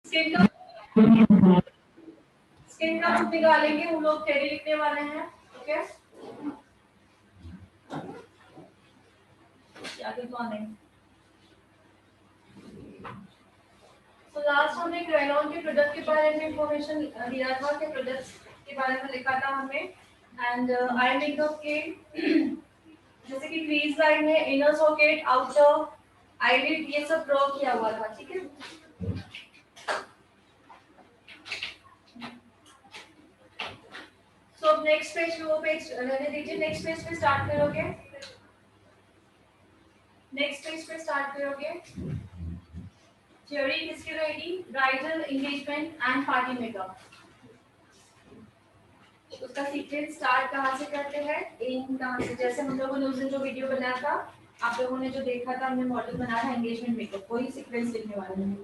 Skin का book निकालेंगे, हम लोग थ्योरी लिखने वाले हैं। ओके, क्या गुड मॉर्निंग। तो लास्ट हमने क्रेनॉन के प्रोडक्ट के बारे में इंफॉर्मेशन दिया था कि प्रोडक्ट्स के बारे में लिखा था हमने। एंड आई मेकअप के जैसे कि क्रीज लाइन है, इनर सॉकेट, आउटर आईलिड, ये सब ड्रॉ किया हुआ था। ठीक है, तो अब नेक्स्ट पेज, वो पेज रहने दीजिए, नेक्स्ट पेज पे स्टार्ट करोगे। नेक्स्ट पेज पे स्टार्ट करोगे। थ्योरी किसकी रहेगी? Bridal, engagement and party makeup. उसका सीक्वेंस स्टार्ट कहाँ से करते हैं? इन कहाँ से, जैसे हम लोगों ने उस दिन जो वीडियो बनाया था, आप लोगों ने जो देखा था, हमने मॉडल बनाया था एंगेजमेंट मेकअप, वही सीक्वेंस लिखने वाले हैं।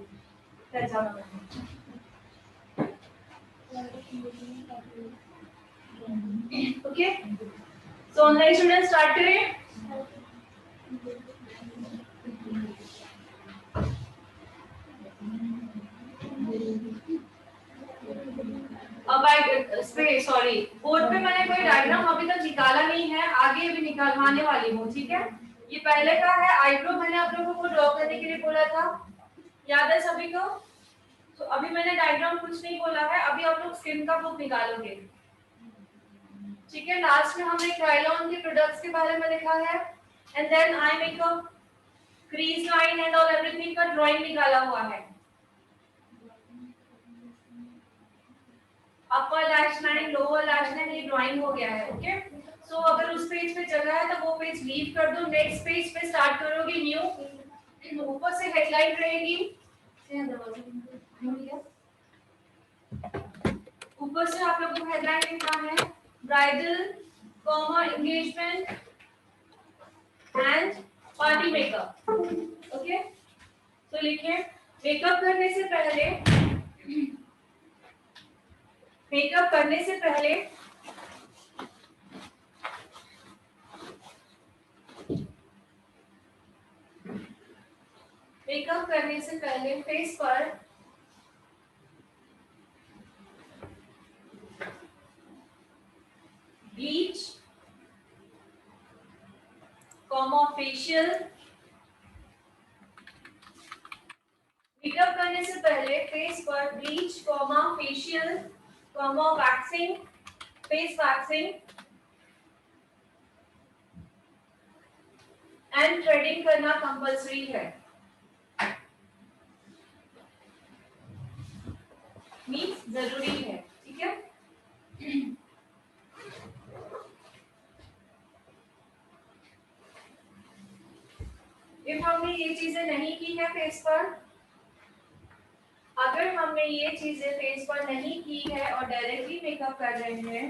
पहचानो। ओके, सो ऑनलाइन स्टूडेंट स्टार्ट करें। अब सॉरी, बोर्ड पे मैंने कोई डायग्राम अभी तक निकाला नहीं है, आगे भी निकालवाने वाली हूँ। ठीक है, ये पहले का है आईब्रो, मैंने आप लोगों को ड्रॉ करने के लिए बोला था, याद है सभी को? तो अभी मैंने डायग्राम कुछ नहीं बोला है, अभी आप लोग स्किन का बुक निकालोगे। ठीक है, लास्ट में हमने क्राइलॉन के प्रोडक्ट्स के बारे में लिखा है, and then eye makeup, crease line and all everything का ड्राइंग निकाला हुआ है। Upper lash line, lower lash line, ये ड्राइंग हो गया है। ओके, सो अगर उस पेज पे चल रहा है तो वो पेज लीव कर दो, नेक्स्ट पेज पे स्टार्ट करोगे न्यू। ऊपर से हेडलाइन रहेगी, ऊपर से आप लोगों को हेडलाइन लिखना है bridal, engagement and party makeup. Okay, तो लिखिए मेकअप करने से पहले, मेकअप करने से पहले मेकअप करने से पहले फेस पर ब्लीच, फेशियल। मेकअप करने से पहले फेस पर bleach, facial, waxing, face waxing and threading करना कंपल्सरी है। मीन्स जरूरी है। ठीक है, इफ हमने ये चीजें नहीं की है फेस पर, अगर हमने ये चीजें फेस पर नहीं की है और डायरेक्टली मेकअप कर रहे हैं,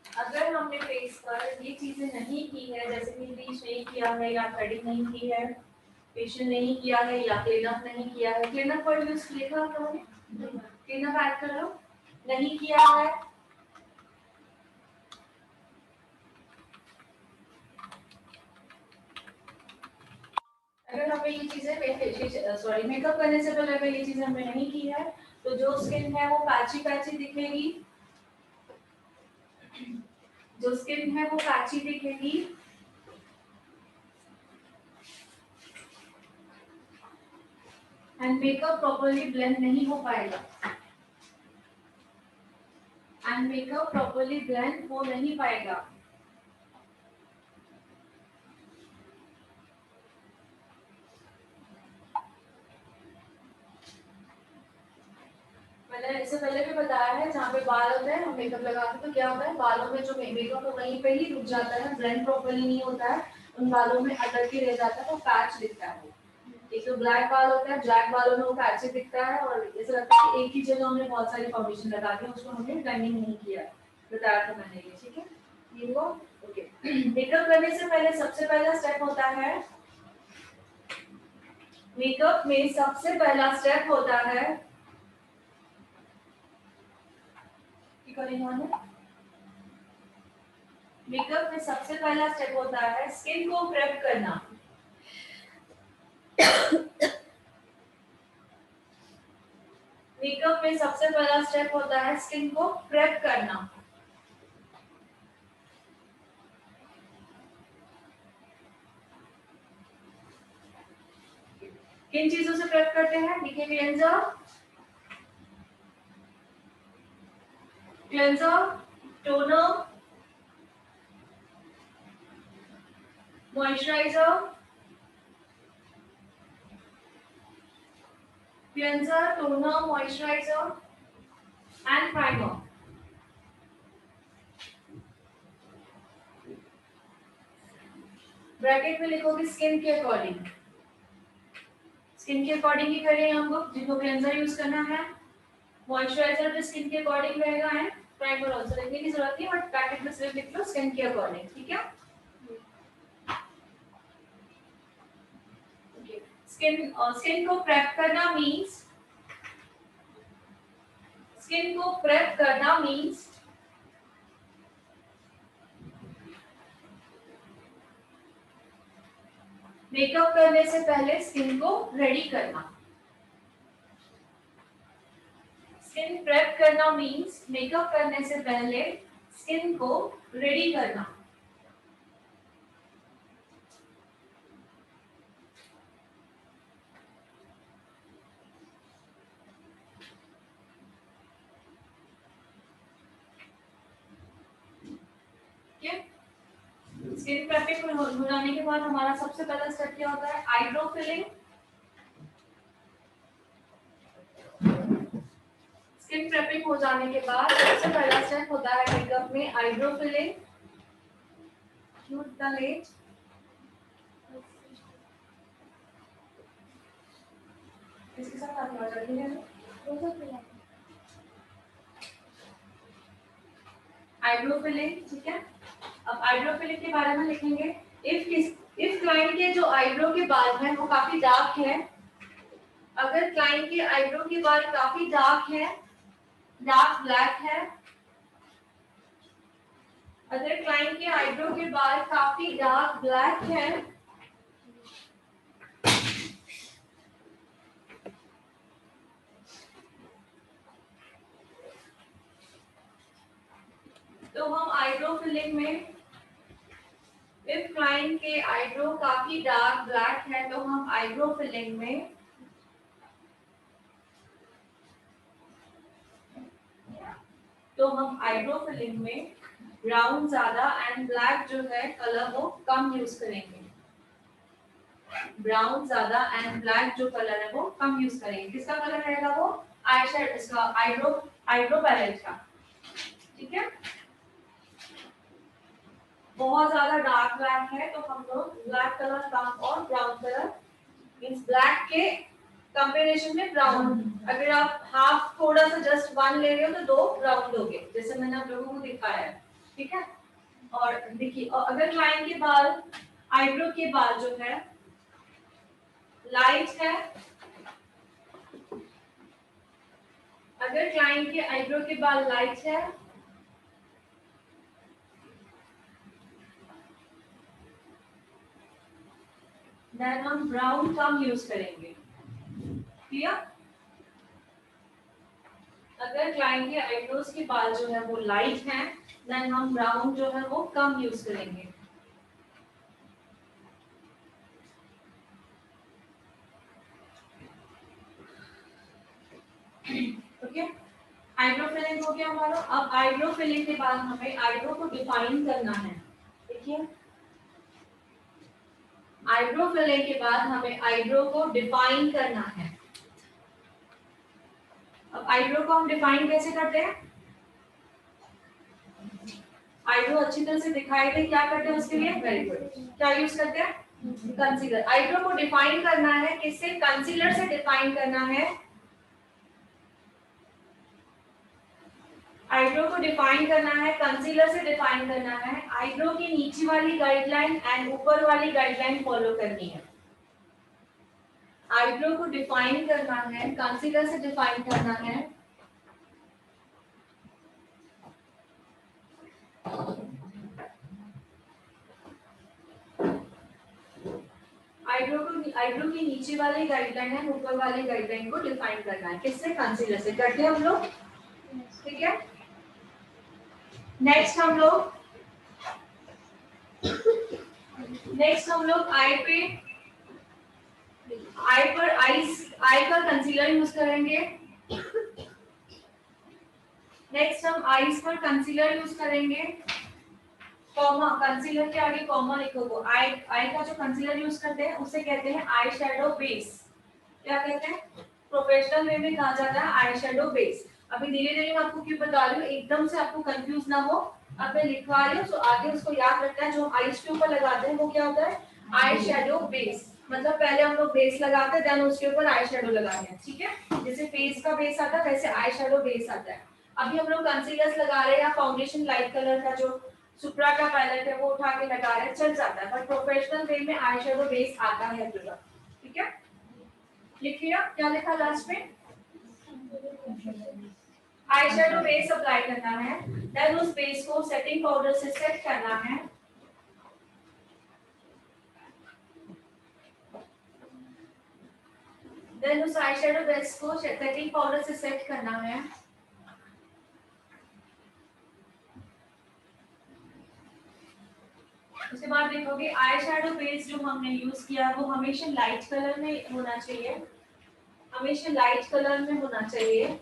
अगर हमने फेस पर ये चीजें नहीं की है, जैसे कि ब्लीच नहीं किया है या थ्रेडिंग नहीं की है, फेशियल नहीं किया है या क्लीनअप नहीं किया है, क्लीनअप वर्ड यूज किया था आप लोगों ने, क्लीनअप ऐड कर लो, नहीं किया है, अगर हमें ये चीजें सॉरी मेकअप करने से पहले अगर ये चीजें हमने नहीं की है, तो जो स्किन है वो पैची पैची दिखेगी, जो स्किन है वो पैची दिखेगी, एंड मेकअप प्रॉपर्ली ब्लेंड नहीं हो पाएगा, एंड मेकअप प्रॉपर्ली ब्लेंड हो नहीं पाएगा। मैंने इससे पहले भी बताया है, जहाँ पे बाल होते हैं हम मेकअप लगाते हैं तो क्या होता है, बालों में जो मेकअप है वहीं पे ही रुक जाता है, ब्लेंड प्रॉपर्ली नहीं होता है, उन बालों में अटक के रह जाता है, तो पैच दिखता है। एक तो ब्लैक बाल होता है, ब्लैक बालों में वो पैच दिखता है, और ऐसा लगता है कि एक ही जगह हमने बहुत सारी फाउंडेशन लगा दी, उसको हमने ब्लेंडिंग नहीं किया, बताया था मैंने ये। ठीक है, ये हुआ। ओके, मेकअप करने से पहले सबसे पहला स्टेप होता है, मेकअप में सबसे पहला स्टेप होता है, मेकअप में सबसे पहला स्टेप होता है स्किन को प्रेप करना। मेकअप में सबसे पहला स्टेप होता है स्किन को प्रेप करना। किन चीजों से प्रेप करते हैं? देखिए, cleanser, toner, moisturiser, cleanser, toner, moisturiser and primer. Bracket में लिखोगे स्किन के अकॉर्डिंग। स्किन के अकॉर्डिंग ही करें हम लोग, जिनको क्लेंजर यूज करना है, मॉइस्चराइजर भी स्किन के अकॉर्डिंग रहेगा एंड प्राइमर आल्सो। लिखने की जरूरत नहीं, बट पैकेट में सिर्फ लिख लो स्किन के अकॉर्डिंग, ठीक है? स्किन को प्रेप करना मींस मेकअप करने से पहले स्किन को रेडी करना। स्किन प्रेप करना मींस मेकअप करने से पहले स्किन को रेडी करना। स्किन प्रेपिंग हो जाने के बाद हमारा सबसे पहला स्टेप क्या होता है? Eyebrow filling. स्किन प्रेपिंग हो जाने के बाद सबसे पहला स्टेप होता है मेकअप में आईब्रो फिलिंग। इतना लेट इसके साथ आप क्या करते हैं? आईब्रो फिलिंग, ठीक है? अब आईब्रो फिलिंग के बारे में लिखेंगे। इफ क्लाइंट के जो आईब्रो के बाल हैं वो काफी डार्क है, अगर क्लाइंट के आईब्रो के बाल काफी डार्क है, डार्क ब्लैक है, अगर क्लाइंट के आईब्रो के बाल काफी डार्क ब्लैक है, तो हम आईब्रो फिलिंग में, इफ क्लाइंट के आईब्रो काफी डार्क ब्लैक है तो हम आईब्रो फिलिंग में ब्राउन ज्यादा एंड ब्लैक जो है कलर वो कम यूज करेंगे। ब्राउन ज्यादा एंड ब्लैक जो कलर है वो कम यूज करेंगे। किसका कलर रहेगा वो? आईशैडो, इसका आईब्रो पैलेट का, ठीक है? बहुत ज्यादा डार्क ब्लैक है तो हम लोग ब्लैक कलर कम और ब्राउन कलर मींस ब्लैक के कंपैरिजन में ब्राउन। अगर आप हाफ थोड़ा सा जस्ट वन ले रहे हो तो 2 ब्राउन लोगे, जैसे मैंने आप लोगों को दिखाया है, ठीक है? और देखिए, और अगर क्लाइंट के बाल, आईब्रो के बाल जो है लाइट है, अगर क्लाइंट के आईब्रो के बाल लाइट है देन हम ब्राउन कम यूज करेंगे, क्लियर? अगर क्लाइंट के आईब्रोज के बाल जो है वो लाइट हैं देन हम ब्राउन जो है वो कम यूज करेंगे। ओके, आईब्रो फिलिंग हो गया हमारा। अब आईब्रो फिलिंग के बाद हमें आईब्रो को डिफाइन करना है। देखिए, आईब्रो फिलिंग के बाद हमें आईब्रो को डिफाइन करना है। अब आईब्रो को हम डिफाइन कैसे करते हैं? आईब्रो अच्छी तरह से दिखाई दे, क्या करते हैं उसके लिए? वेरी गुड, क्या यूज करते हैं? कंसीलर। आईब्रो को डिफाइन करना है किससे? कंसीलर से डिफाइन करना है। आईब्रो को डिफाइन करना है, कंसीलर से डिफाइन करना है। आईब्रो की नीचे वाली गाइडलाइन एंड ऊपर वाली गाइडलाइन फॉलो करनी है। आईब्रो को डिफाइन करना है, कंसीलर से डिफाइन करना है, आईब्रो की नीचे वाली गाइडलाइन है, ऊपर वाली गाइडलाइन को डिफाइन करना है। किससे? कंसीलर से। करते हैं हम लोग, ठीक है। नेक्स्ट हम लोग आई पे, आई का कंसीलर यूज करेंगे। नेक्स्ट हम आईज पर कंसीलर यूज करेंगे, कॉमा, कंसीलर के आगे कॉमा लिखोगे। आई का जो कंसीलर यूज करते हैं उसे कहते हैं आई शैडो बेस। क्या कहते हैं? प्रोफेशनल वे में कहा जाता है आई शैडो बेस। अभी धीरे धीरे मैं आपको क्यों बता रही हूँ, एकदम से आपको कंफ्यूज ना हो। अब मैं लिखवा रही हूँ तो आगे उसको याद रखना है। जो आईज के ऊपर लगाते हैं वो क्या होता है? Eye shadow base. मतलब पहले हम लोग बेस लगाते हैं, देन उसके ऊपर आई शैडो लगाते हैं, ठीक है। जैसे फेस का बेस आता है वैसे आई शैडो बेस आता है। अभी हम लोग कंसीलर्स लगा रहे हैं या फाउंडेशन लाइट कलर का जो सुप्रा का पैलेट है वो उठा के लगा रहे हैं, चल जाता है। पर प्रोफेशनल वे में आई शैडो बेस आता है पूरा, ठीक है। लिखिए क्या लिखा लास्ट में? आई शैडो बेस अप्लाई करना है, देन उस बेस को सेटिंग पाउडर से सेट करना है। देन उस आई शैडो बेस को सेटिंग पाउडर से सेट करना है। उसके बाद देखोगे आई शैडो बेस जो हमने यूज किया वो हमेशा लाइट कलर में होना चाहिए, हमेशा लाइट कलर में होना चाहिए।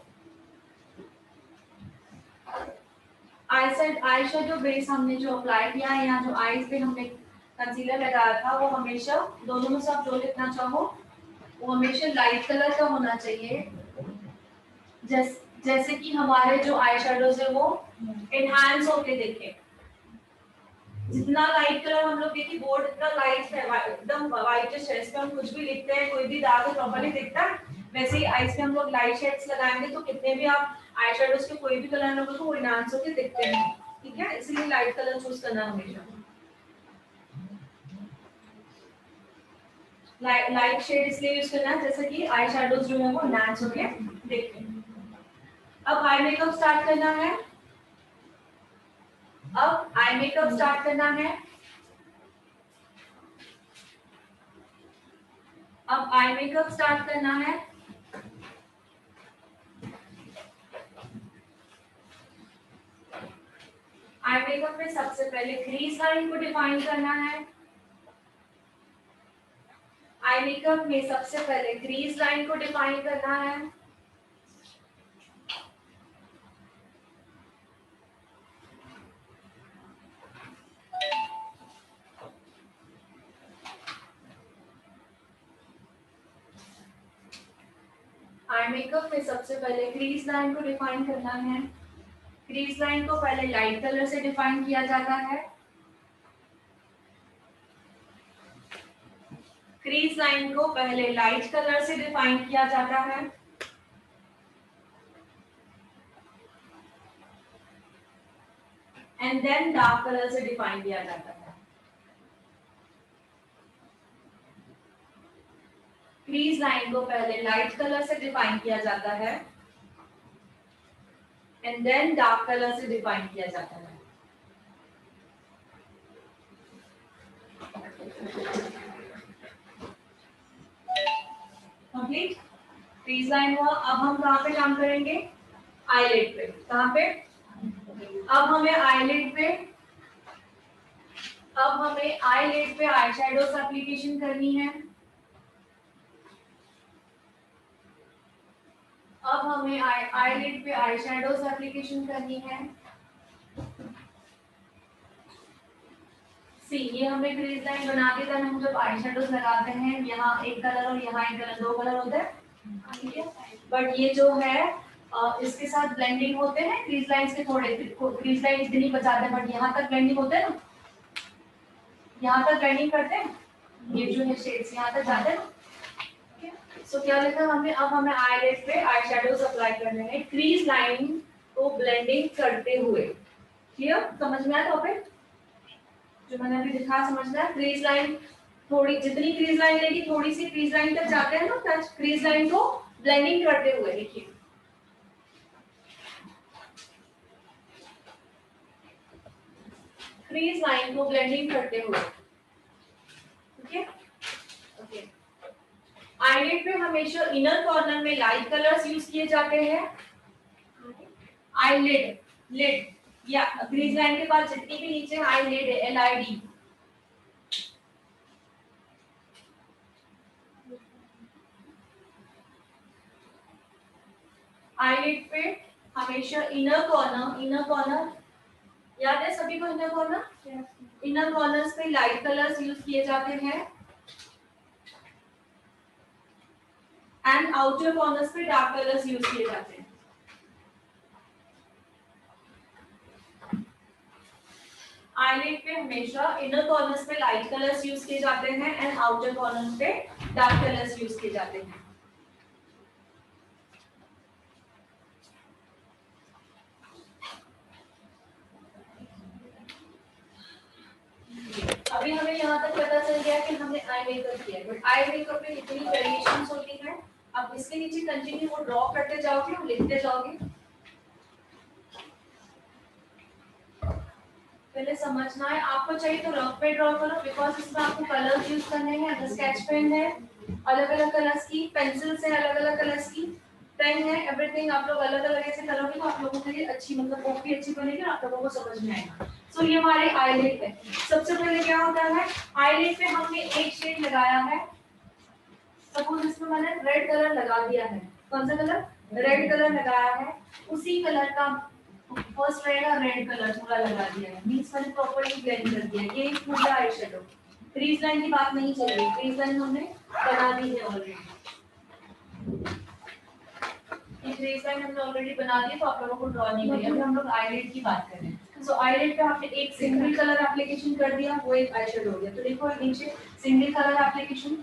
आई शैडो बेस हमने जो अप्लाई किया है, यहाँ जो आईज पे हमने कंसीलर लगाया था वो हमेशा, दोनों में से आप जो लिखना चाहो वो हमेशा लाइट कलर का होना चाहिए। जैसे कि हमारे जो आई शैडोज है वो एनहांस होके दिखे। जितना लाइट कलर हम लोग देखिए बोर्ड इतना लाइट है, एकदम व्हाइटिश है, इस पे हम कुछ भी लिखते हैं कोई भी दाग प्रॉपर्ली दिखता है। वैसे ही आईज पे हम लोग लाइट शेड्स लगाएंगे तो कितने भी आप आई शैडोज के कोई भी कलर लोगे तो वो एनहांस होके दिखते हैं, ठीक है। इसलिए लाइट कलर चूज करना हमेशा, लाइट शेड इसलिए यूज करना है जैसे कि आई शैडोज जो है वो एनहांस होके दिखे। अब आई मेकअप स्टार्ट करना है, अब आई मेकअप स्टार्ट करना है। अब आई मेकअप स्टार्ट करना है। आई मेकअप में सबसे पहले क्रीज लाइन को डिफाइन करना है। आई मेकअप में सबसे पहले क्रीज लाइन को डिफाइन करना है। आई मेकअप में सबसे पहले क्रीज लाइन को डिफाइन करना है। क्रीज लाइन को पहले लाइट कलर से डिफाइन किया जाता है। क्रीज लाइन को पहले लाइट कलर से डिफाइन किया जाता है। एंड देन डार्क कलर से डिफाइन किया जाता है। क्रीज लाइन को पहले लाइट कलर से डिफाइन किया जाता है एंड देन डार्क कलर से डिफाइन किया जाता है। कंप्लीट क्रीज लाइन हुआ। अब हम कहाँ पे काम करेंगे? आईलिड पे। कहाँ पे? अब हमें आईलिड पे, अब हमें आईलिड पे आई शैडोज एप्लीकेशन करनी है। अब हमें आईलिड पे आई शैडोज एप्लीकेशन करनी है। सी, ये हमने क्रीज लाइन बना के देन हम जब आई शैडोज लगाते हैं यहाँ एक कलर और यहाँ एक कलर, दो कलर होते हैं, ठीक है। बट ये जो है इसके साथ ब्लेंडिंग होते हैं क्रीज लाइंस के, थोड़े क्रीज लाइन इतनी नहीं बचाते बट यहाँ तक ब्लेंडिंग होते हैं ना, यहाँ तक ब्लेंडिंग करते हैं, ये जो है शेड्स यहाँ तक जाते हैं ना। सो क्या लिखा हमने? अब हमें आईलिड पे आई शैडोज अप्लाई करने हैं क्रीज लाइन को ब्लेंडिंग करते हुए। क्लियर? समझ में आया टॉपिक जो मैंने अभी दिखा? समझना है। क्रीज लाइन थोड़ी, जितनी क्रीज लाइन लेगी थोड़ी सी क्रीज लाइन तक जाते हैं ना, टच क्रीज लाइन को ब्लेंडिंग करते हुए। देखिए क्रीज लाइन को ब्लेंडिंग करते हुए, ठीक है। ओके, आईलिड पे हमेशा इनर कॉर्नर में लाइट कलर्स यूज किए जाते हैं। आईलिड, लिड या ग्रीन लाइन के बाद जितनी भी नीचे आईलिड है, LID। आईलिड पे हमेशा इनर कॉर्नर याद है सभी को, इनर कॉर्नर, इनर कॉर्नर्स पे लाइट कलर्स यूज किए जाते हैं एंड आउटर कॉर्नर्स पे डार्क कलर्स यूज किए जाते हैं। आईलिड पे हमेशा इनर कॉर्नर्स पे लाइट कलर्स यूज किए जाते हैं एंड आउटर कॉर्नर्स पे डार्क कलर्स यूज किए जाते हैं। अभी हमें यहाँ तक पता चल गया कि हमने आई मेकअप किया, बट आई मेकअप में इतनी वेरिएशंस होती हैं। अब इसके नीचे कंटिन्यू वो ड्रॉ करते जाओगे और लिखते जाओगे। पहले समझना है, आपको चाहिए तो रफ पे ड्रॉ करो, बिकॉज इसमें आपको कलर्स यूज करने हैं। अगर स्केच पेन है अलग अलग कलर्स की, पेंसिल्स है अलग अलग कलर्स की, पेन है, एवरीथिंग आप लोग अलग अलग ऐसे करोगे तो आप लोगों के लिए अच्छी, मतलब बुक भी अच्छी बनेगी और आप लोगों को समझ में आएगा। सो ये हमारे आईलिड है। सबसे पहले क्या होता है, आईलिड पे हमने एक शेड लगाया है। सपोज इसमें मैंने रेड कलर लगा दिया है। कौन सा कलर? रेड कलर लगाया है। उसी कलर का फर्स्ट रहेगा रेड कलर पूरा लगा दिया है, मींस मैंने प्रॉपर्ली ब्लेंड कर दिया। ये पूरा आई शेडो, क्रीज लाइन की बात नहीं चल रही, क्रीज लाइन हमने बना दी है ऑलरेडी। ये क्रीज लाइन हमने ऑलरेडी बना दी, तो आप लोगों को ड्रॉ नहीं करिए। अभी हम लोग आईलिड की बात कर रहे हैं। सो आईलिड पे आपने एक सिंगल कलर एप्लीकेशन कर दिया, वो एक आई शेडो हो गया। तो देखो नीचे single colour application,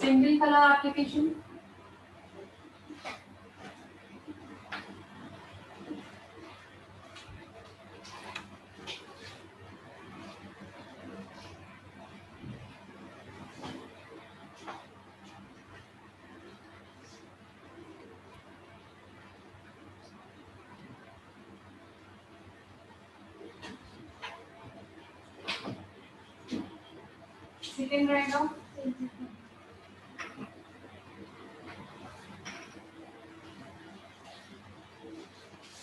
single colour application, second रहेगा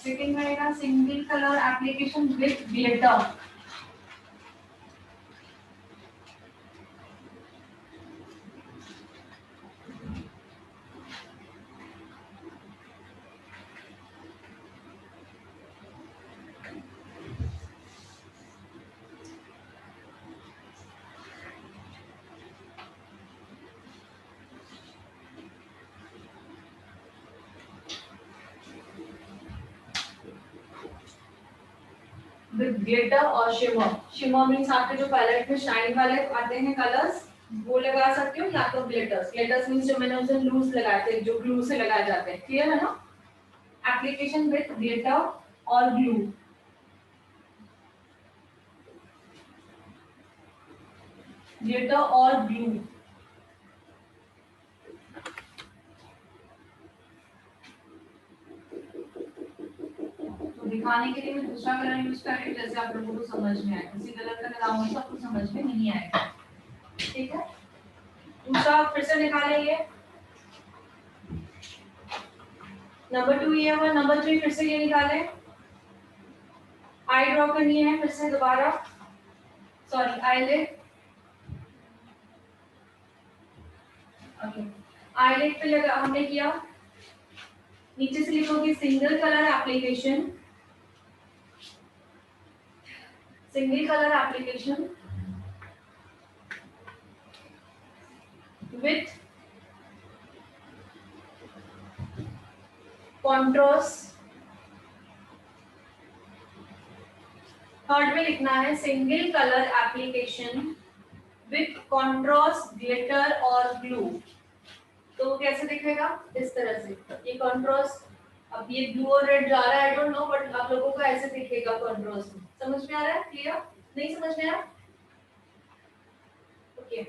सेकंड रहेगा single colour application with glitter. With glitter और शिमर। शिमर मींस आपके जो पैलेट में शाइन वाले आते हैं कलर्स, वो लगा सकते हो, या तो ग्लिटर्स। ग्लिटर्स मींस जो मैंने उसे लूज लगाए थे, जो ग्लू से लगाए जाते हैं। क्लियर है ना? एप्लीकेशन विद ग्लिटर और ग्लू। ग्लिटर और ग्लू। तो दिखाने के लिए मैं दूसरा कलर यूज कर रही हूँ, जैसे आप लोगों को समझ में आए। उसी कलर का लगाऊंगी तो आपको समझ में नहीं आएगा। ठीक है, दूसरा फिर से निकाले ये नंबर 2 ये हुआ। नंबर 3 फिर से ये निकाले। आई ड्रॉ करनी है फिर से दोबारा, सॉरी आईलिड। ओके, आईलिड पे लगा हमने किया। नीचे से लिखोगे single colour application, single colour application with contrast. Third में लिखना है single colour application with contrast glitter और ग्लू। तो कैसे दिखेगा? इस तरह से। ये कॉन्ट्रास्ट, अब ये ब्लू और रेड जा रहा है, आई डोंट नो, बट आप लोगों को ऐसे दिखेगा कॉन्ट्रास्ट में। समझ में आ रहा है? क्लियर? नहीं समझ में आ रहा? ओके,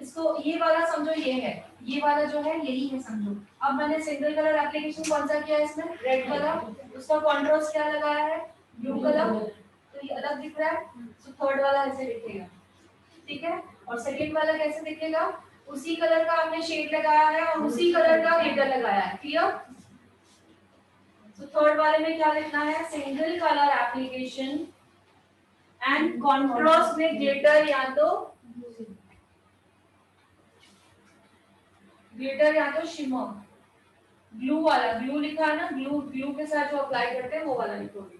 इसको ये वाला समझो, ये है, ये वाला जो है यही है समझो। अब मैंने सिंगल कलर एप्लीकेशन कौन सा किया है इसमें, रेड कलर, उसका कॉन्ट्रास्ट क्या लगाया है, ब्लू कलर, तो ये अलग दिख रहा है। तो थर्ड वाला ऐसे दिखेगा, ठीक है। और सेकंड वाला कैसे दिखेगा, उसी कलर का आपने शेड लगाया है और उसी कलर का ग्लिटर लगाया है, क्लियर। तो थर्ड वाले में क्या लिखना है, single colour application and contrast में ग्लिटर या तो शिमर। ब्लू वाला, ब्लू लिखा है ना, ब्लू ब्लू के साथ जो अप्लाई करते हैं वो वाला लिखोगे,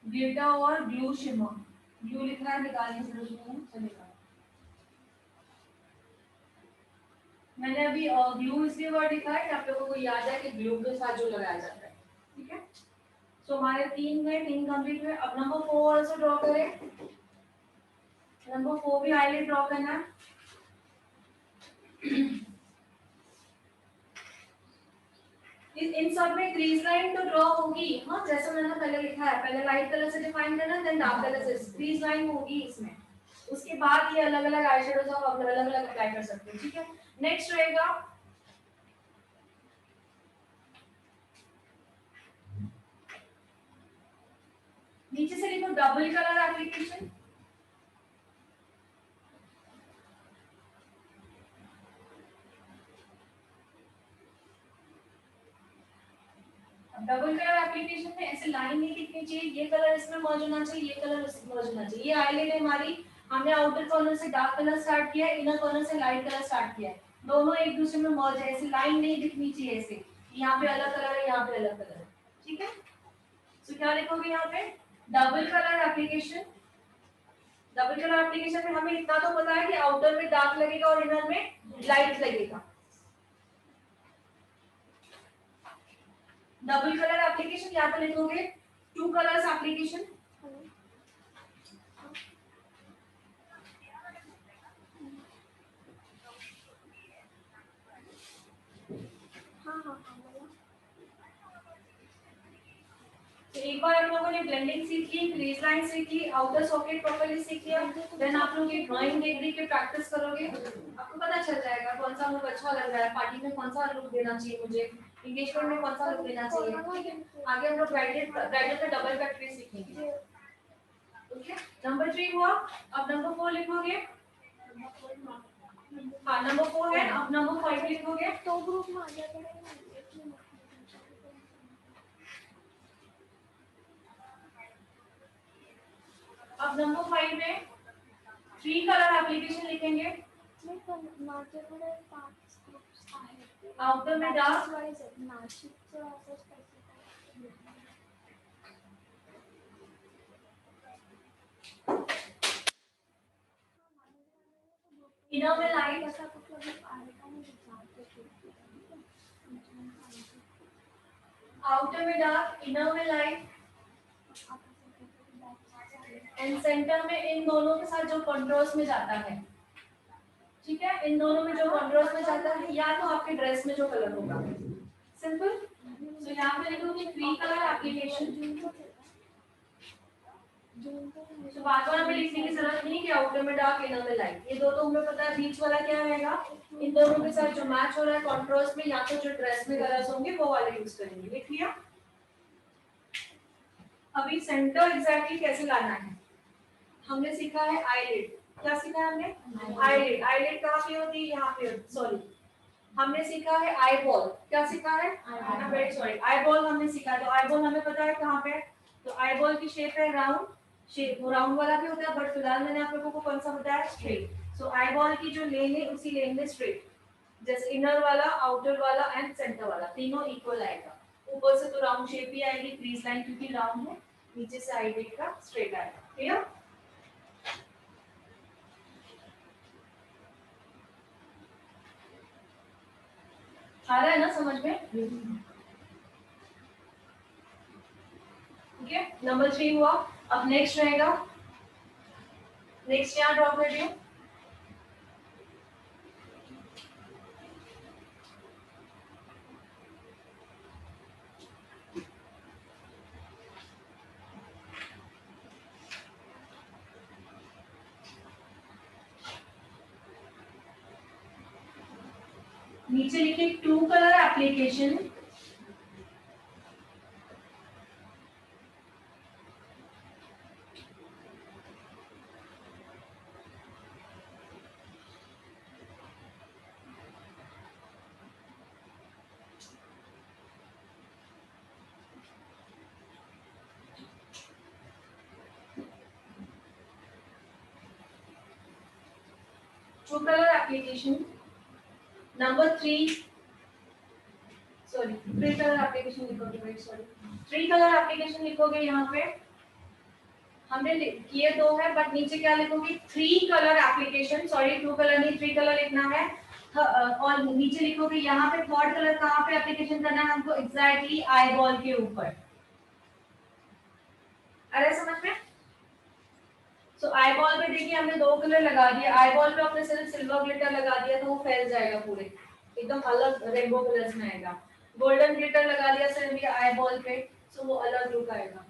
ग्लिटर और ब्लू शिमर। ब्लू लिखा है, निकालने की जरूरत नहीं है, चलेगा। मैंने अभी ब्लू इसलिए वर्ड लिखा है कि आप लोगों को याद है कि ब्लू के साथ जो लगाया जाता है, ठीक है। सो हमारे तीन कंप्लीट हुए। अब नंबर 4 आल्सो ड्रॉ करें। नंबर 4 भी हाईलाइट ड्रॉ करना है। इन सब में क्रीज लाइन तो ड्रॉ होगी, हाँ, जैसा मैंने पहले लिखा है, पहले लाइट कलर से डिफाइन करना, देन डार्क कलर से क्रीज लाइन होगी इसमें। उसके बाद ये अलग अलग आई शेडोज आप अलग अलग अप्लाई कर सकते हो, ठीक है। नेक्स्ट रहेगा नीचे से लिखो double colour application. Double colour application में ऐसे लाइन नहीं दिखनी चाहिए, ये कलर इसमें मर्ज होना चाहिए, ये कलर इसमें मर्ज होना चाहिए। ये आईलाइट है हमारी, हमने आउटर कॉर्नर से डार्क कलर स्टार्ट किया है, इनर कॉर्नर से लाइट कलर स्टार्ट किया है, दोनों एक दूसरे में मर्ज है, ऐसे लाइन नहीं दिखनी चाहिए, ऐसे यहाँ पे अलग कलर है, यहाँ पे अलग कलर है, ठीक है। तो क्या लिखोगे यहाँ पे, double colour application. Double colour application में हमें इतना तो पता है कि आउटर में डार्क लगेगा और इनर में लाइट लगेगा। डबल कलर एप्लीकेशन यहाँ पे लिखोगे टू कलर्स एप्लीकेशन। तो एक बार आप लोगों ने ब्लेंडिंग सीख ली, क्रीज लाइन सीख ली, आउटर सॉकेट प्रॉपर्ली सीख लिया, देन आप लोग ये ड्राइंग देख देख के प्रैक्टिस करोगे, आपको पता चल जाएगा कौन सा लुक अच्छा लग रहा है, पार्टी में कौन सा लुक देना चाहिए मुझे, एंगेजमेंट में कौन सा लुक देना चाहिए, ठीक है। आगे हम लोग ब्राइडल का डबल फैक्टरी सीखेंगे, ओके। नंबर 3 हुआ। अब नंबर 4 लिखोगे, हाँ नंबर 4 है, अब नंबर 5 लिखोगे। तो ग्रुप में आ जाएगा। अब नंबर 5 में 3 कलर एप्लीकेशन लिखेंगे। आउटर में डार्क, इनर में लाइट, आउटर में डार्क, इनर में लाइट, एंड सेंटर में इन दोनों के साथ जो कॉन्ट्रास्ट में जाता है, ठीक है। इन दोनों में जो कॉन्ट्रास्ट में जाता है या तो आपके ड्रेस में जो कलर होगा, सिंपल। सो यहाँ पे लिखोगे 3 कलर एप्लीकेशन। तो बार-बार हमें लिखने की जरूरत नहीं कि आउटर में डार्क, इनर में लाइट, ये दो तो हमें पता है। बीच वाला क्या रहेगा, इन दोनों के साथ जो मैच हो रहा है कॉन्ट्रास्ट में, या तो जो ड्रेस में कलर्स होंगे वो वाले यूज करेंगे, लिख लिया। अभी सेंटर एग्जैक्टली कैसे लाना है हमने सीखा है, आईलिड। क्या सीखा है हमने, आईलिड। आईलिड कहाँ पे होती है, यहाँ पे, सॉरी हमने सीखा है आई बॉल। क्या सीखा है, वेरी सॉरी, आई बॉल हमने सीखा है। तो आई बॉल हमें पता है कहाँ पे, तो आई बॉल की शेप है राउंड शेप, वो राउंड वाला भी होता है, बट फिलहाल मैंने आप लोगों को कौन सा बताया, स्ट्रेट। सो आई बॉल की जो लेन है उसी लेन में स्ट्रेट, जैसे इनर वाला, आउटर वाला एंड सेंटर वाला तीनों इक्वल आएगा। ऊपर से तो राउंड शेप ही आएगी, क्रीज लाइन क्योंकि राउंड है, नीचे से आई बेट का स्ट्रेट आएगा, क्लियर। आ रहा है ना समझ में, ठीक है। नंबर 3 हुआ। अब नेक्स्ट रहेगा, नेक्स्ट यहाँ ड्रॉ कर दिया, नीचे लिखे two colour application, two colour application number 3 sorry 3 colour application लिखोगे भाई, सॉरी 3 कलर एप्लीकेशन लिखोगे। यहाँ पे हमने किए 2 है बट नीचे क्या लिखोगे 3 कलर एप्लीकेशन, सॉरी 2 कलर नहीं 3 कलर लिखना है। और नीचे लिखोगे यहाँ पे थर्ड कलर कहाँ पे एप्लीकेशन करना है हमको, एग्जैक्टली आई बॉल के ऊपर। अरे समझ में? सो आई बॉल पे देखिए हमने 2 कलर लगा दिए, आई बॉल पे आपने सिर्फ सिल्वर ग्लिटर लगा दिया तो वो फैल जाएगा पूरे, एकदम अलग रेनबो कलर्स में आएगा। गोल्डन ग्लिटर लगा दिया सिर्फ ये आई बॉल पे, सो वो अलग लुक आएगा।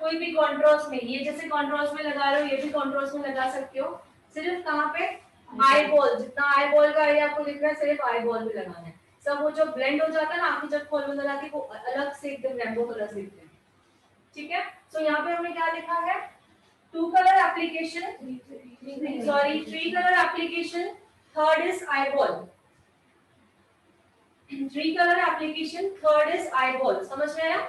कोई भी कॉन्ट्रास्ट में, ये जैसे कॉन्ट्रास्ट में लगा रहे हो ये भी कॉन्ट्रास्ट में लगा सकते हो, सिर्फ कहाँ पे आई बॉल, जितना आई बॉल का एरिया आपको दिख रहा है सिर्फ आई बॉल पे लगाना है। सब वो जो ब्लेंड हो जाता है ना आपकी जब फॉल में लगाती है वो अलग से एकदम रेनबो कलर्स दिखते हैं। ठीक है, सो यहाँ पे हमने क्या लिखा है 2 color application, sorry 3 color application, third is eyeball, 3 color application, third is eyeball, समझ में आया?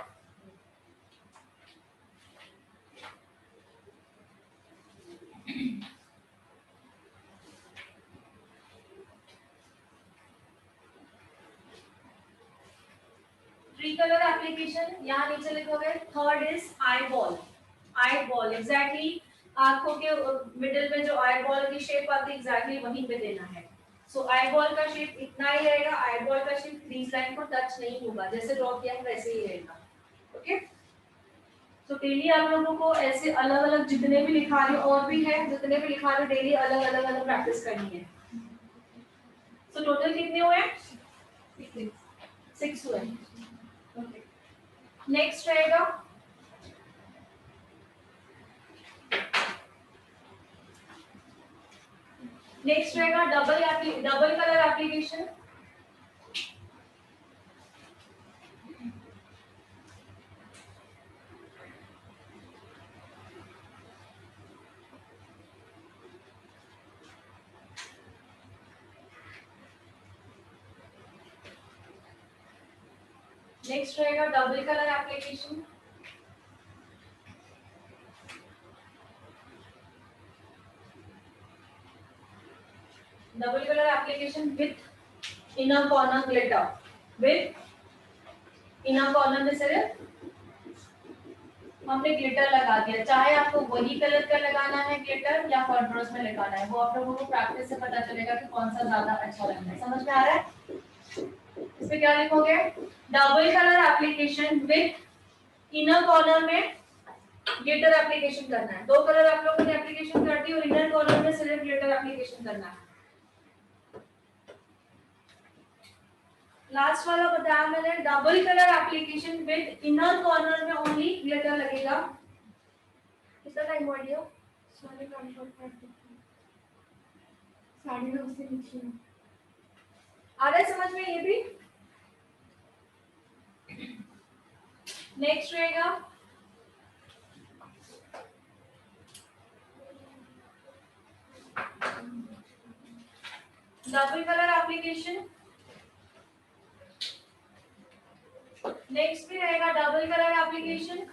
थ्री कलर एप्लीकेशन यहाँ नीचे लिखोगे, third is eye ball, eye ball exactly आंखों के मिडिल में जो आई बॉल की शेप आती है एग्जैक्टली वहीं पे देना है। सो आई बॉल का शेप इतना ही रहेगा, आई बॉल का शेप क्रीज लाइन को टच नहीं होगा, जैसे ड्रॉ किया है वैसे ही रहेगा। ओके, तो डेली आप लोगों को ऐसे अलग अलग जितने भी लिखा रहे और भी है जितने भी लिखा रहे डेली अलग अलग अलग प्रैक्टिस करनी है। सो टोटल कितने हुए? 6 हुए। नेक्स्ट रहेगा डबल कलर एप्लीकेशन। नेक्स्ट रहेगा double colour application. Double colour application with inner corner glitter, with inner corner में सिर्फ हमने ग्लिटर लगा दिया, चाहे आपको वही कलर का लगाना है ग्लिटर या कॉन्ट्रास्ट में लगाना है, वो आप लोगों को प्रैक्टिस से पता चलेगा कि कौन सा ज्यादा अच्छा लगता है। समझ में आ रहा है? इसमें क्या लिखोगे? Double colour application with inner corner में ग्लिटर एप्लीकेशन करना है। 2 कलर आप लोगों ने एप्लीकेशन कर दी और इनर कॉर्नर में सिर्फ ग्लिटर एप्लीकेशन करना है। लास्ट वाला बताया मैंने, double colour application with inner corner में ओनली ग्लिटर लगेगा। कितना टाइम हुआ दियो? 9:30 से नीचे आ रहा है समझ में? ये भी नेक्स्ट रहेगा डबल कलर एप्लीकेशन। नेक्स्ट भी रहेगा double colour application.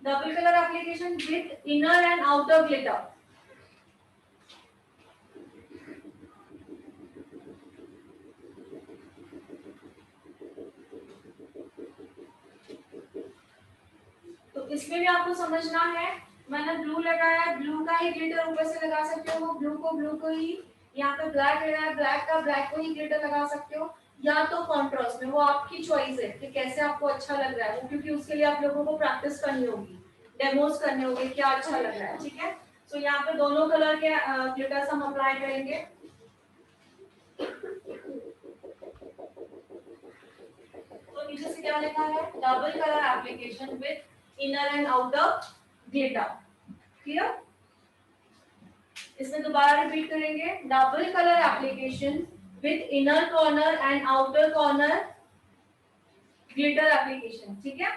Double colour application with inner and outer glitter. तो इसमें भी आपको समझना है, मैंने ब्लू लगाया, ब्लू का ही ग्लिटर ऊपर से लगा सकते हो, ब्लू को ही, यहाँ पे ब्लैक लगाया, ब्लैक को ही ग्लिटर लगा सकते हो, या तो कॉन्ट्रास्ट में, वो आपकी चॉइस है कि कैसे आपको अच्छा लग रहा है वो, क्योंकि उसके लिए आप लोगों को प्रैक्टिस करनी होगी, डेमोस करने होंगे क्या अच्छा लग रहा है। ठीक है, सो यहाँ पे दोनों कलर के ग्लिटर्स हम अप्लाई करेंगे। तो नीचे से क्या लिखा है, double colour application with inner and outer glitter. Clear? इसमें दोबारा रिपीट करेंगे, double colour application with inner corner and outer corner glitter application. ठीक है?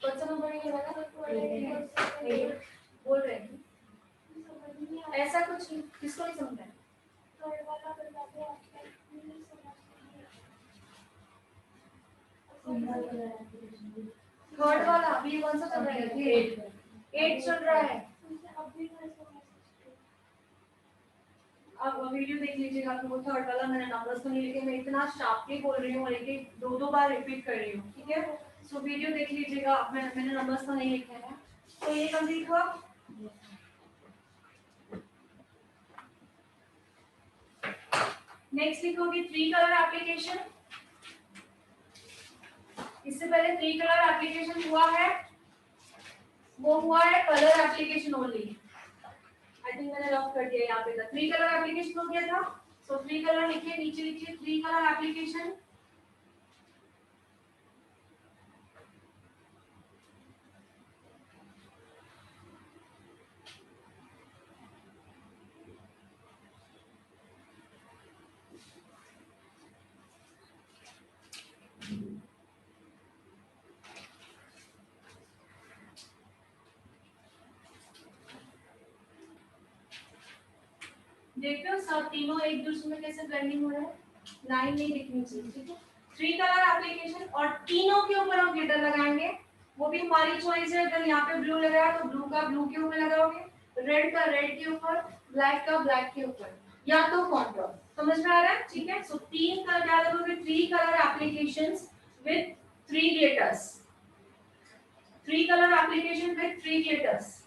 कौन सा नंबर ये वाला बोल रहे हैं? ऐसा कुछ नहीं, किसको नहीं समझ थर्ड वाला अभी कौन सा चल रहा है? 8 चल रहा है। अब वीडियो देख लीजिएगा तो वो थर्ड वाला मैंने नंबर्स तो नहीं लिखे, मैं इतना शार्पली बोल रही हूँ और एक दो बार रिपीट कर रही हूँ। ठीक है? सो वीडियो देख लीजिएगा, मैंने नंबर्स तो नहीं लिखे हैं। तो ये कंप्लीट हुआ। नेक्स्ट लिखोगे 3 कलर एप्लीकेशन। इससे पहले 3 कलर एप्लीकेशन हुआ है, वो हुआ है colour application only. I think मैंने रफ कर दिया यहाँ पे। 3 कलर एप्लीकेशन हो गया था। सो 3 कलर लिखिए, नीचे लिखिए 3 कलर एप्लीकेशन। देखते हो सब तीनों एक दूसरे में कैसे ब्लेंडिंग हो रहा है। लाइन नहीं दिखनी चाहिए। ठीक है? 3 कलर एप्लीकेशन और तीनों के ऊपर हम ग्लिटर लगाएंगे। वो भी हमारी चॉइस है। अगर यहाँ पे ब्लू लगाया तो ब्लू का ब्लू के ऊपर लगाओगे, रेड का रेड के ऊपर, ब्लैक का ब्लैक के ऊपर, या तो कॉन्ट्रास्ट। समझ में आ रहा है? ठीक है? सो 3 कलर क्या लगोगे, 3 colour applications with 3 glitters. 3 colour application with 3 glitters.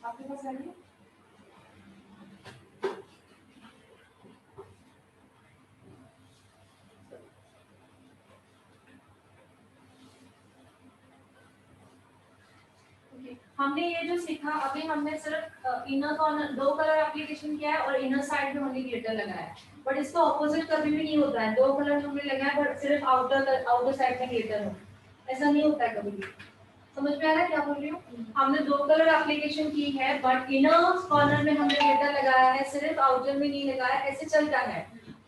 आपके पास है? हमने ये जो सीखा अभी, हमने सिर्फ इनर कॉर्नर 2 कलर एप्लीकेशन किया है और इनर साइड में हमने ग्लिटर लगाया है। बट इसका ऑपोजिट कभी भी नहीं होता है, 2 कलर हमने लगाया बट सिर्फ आउटर साइड में ग्लिटर हो, ऐसा नहीं होता है कभी भी। समझ में आ रहा है क्या बोल रही हूँ? हमने 2 कलर एप्लीकेशन की है बट इनर कॉर्नर में हमने ग्लिटर लगाया है, सिर्फ आउटर में नहीं लगाया। ऐसे चलता है,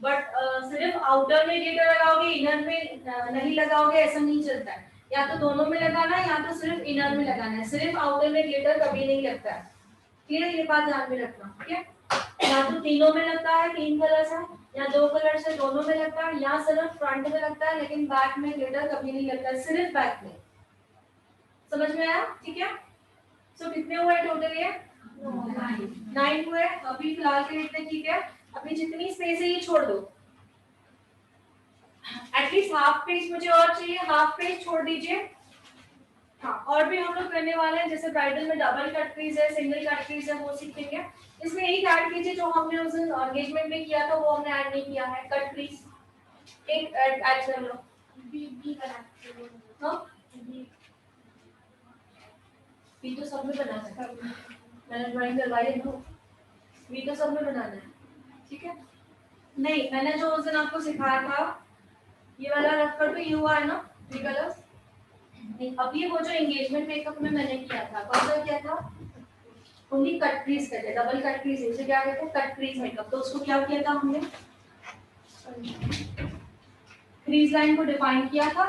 बट सिर्फ आउटर में ग्लिटर लगाओगे, इनर में नहीं लगाओगे, ऐसा नहीं चलता है। या तो दोनों में लगाना है या तो सिर्फ इनर में लगाना है। सिर्फ आउटर में ग्लिटर कभी नहीं लगता है। क्लियर? ये बात ध्यान में रखना। ठीक है? या तो तीनों में लगता है, 3 कलर से, या 2 कलर से दोनों में लगता है, या सिर्फ फ्रंट में लगता है लेकिन बैक में ग्लिटर कभी नहीं लगता है, सिर्फ बैक में। समझ में आया? ठीक है? सो कितने हुए टोटल? ये 9 हुए। अभी फिलहाल के लिए इतने ठीक है। अभी जितनी स्पेस है ये छोड़ दो, एटलीस्ट हाफ पेज मुझे और चाहिए, हाफ पेज छोड़ दीजिए। हाँ, और भी हम लोग करने वाले हैं, जैसे ब्राइडल में डबल कट क्रीज है, सिंगल कट क्रीज है, वो सीखेंगे। इसमें एक ऐड कीजिए जो हमने उस दिन एंगेजमेंट में किया था, वो हमने ऐड नहीं किया है, कट क्रीज एक ऐड कर लो। बी बना, हां बी तो सब में बनाना है, मैंने ड्राइंग करवाई है तो बी तो सब में बनाना है। ठीक है? नहीं, मैंने जो उस दिन आपको सिखाया था ये वाला रख कर, तो ये हुआ है ना 3 कलर्स। नहीं, अब ये वो जो एंगेजमेंट मेकअप में मैंने किया था, कौन सा किया था? ओनली कट क्रीज कहते हैं, डबल कट क्रीज, इसे क्या कहते हैं? Cut crease makeup. तो उसको क्या किया था हमने? क्रीज लाइन को डिफाइन किया था।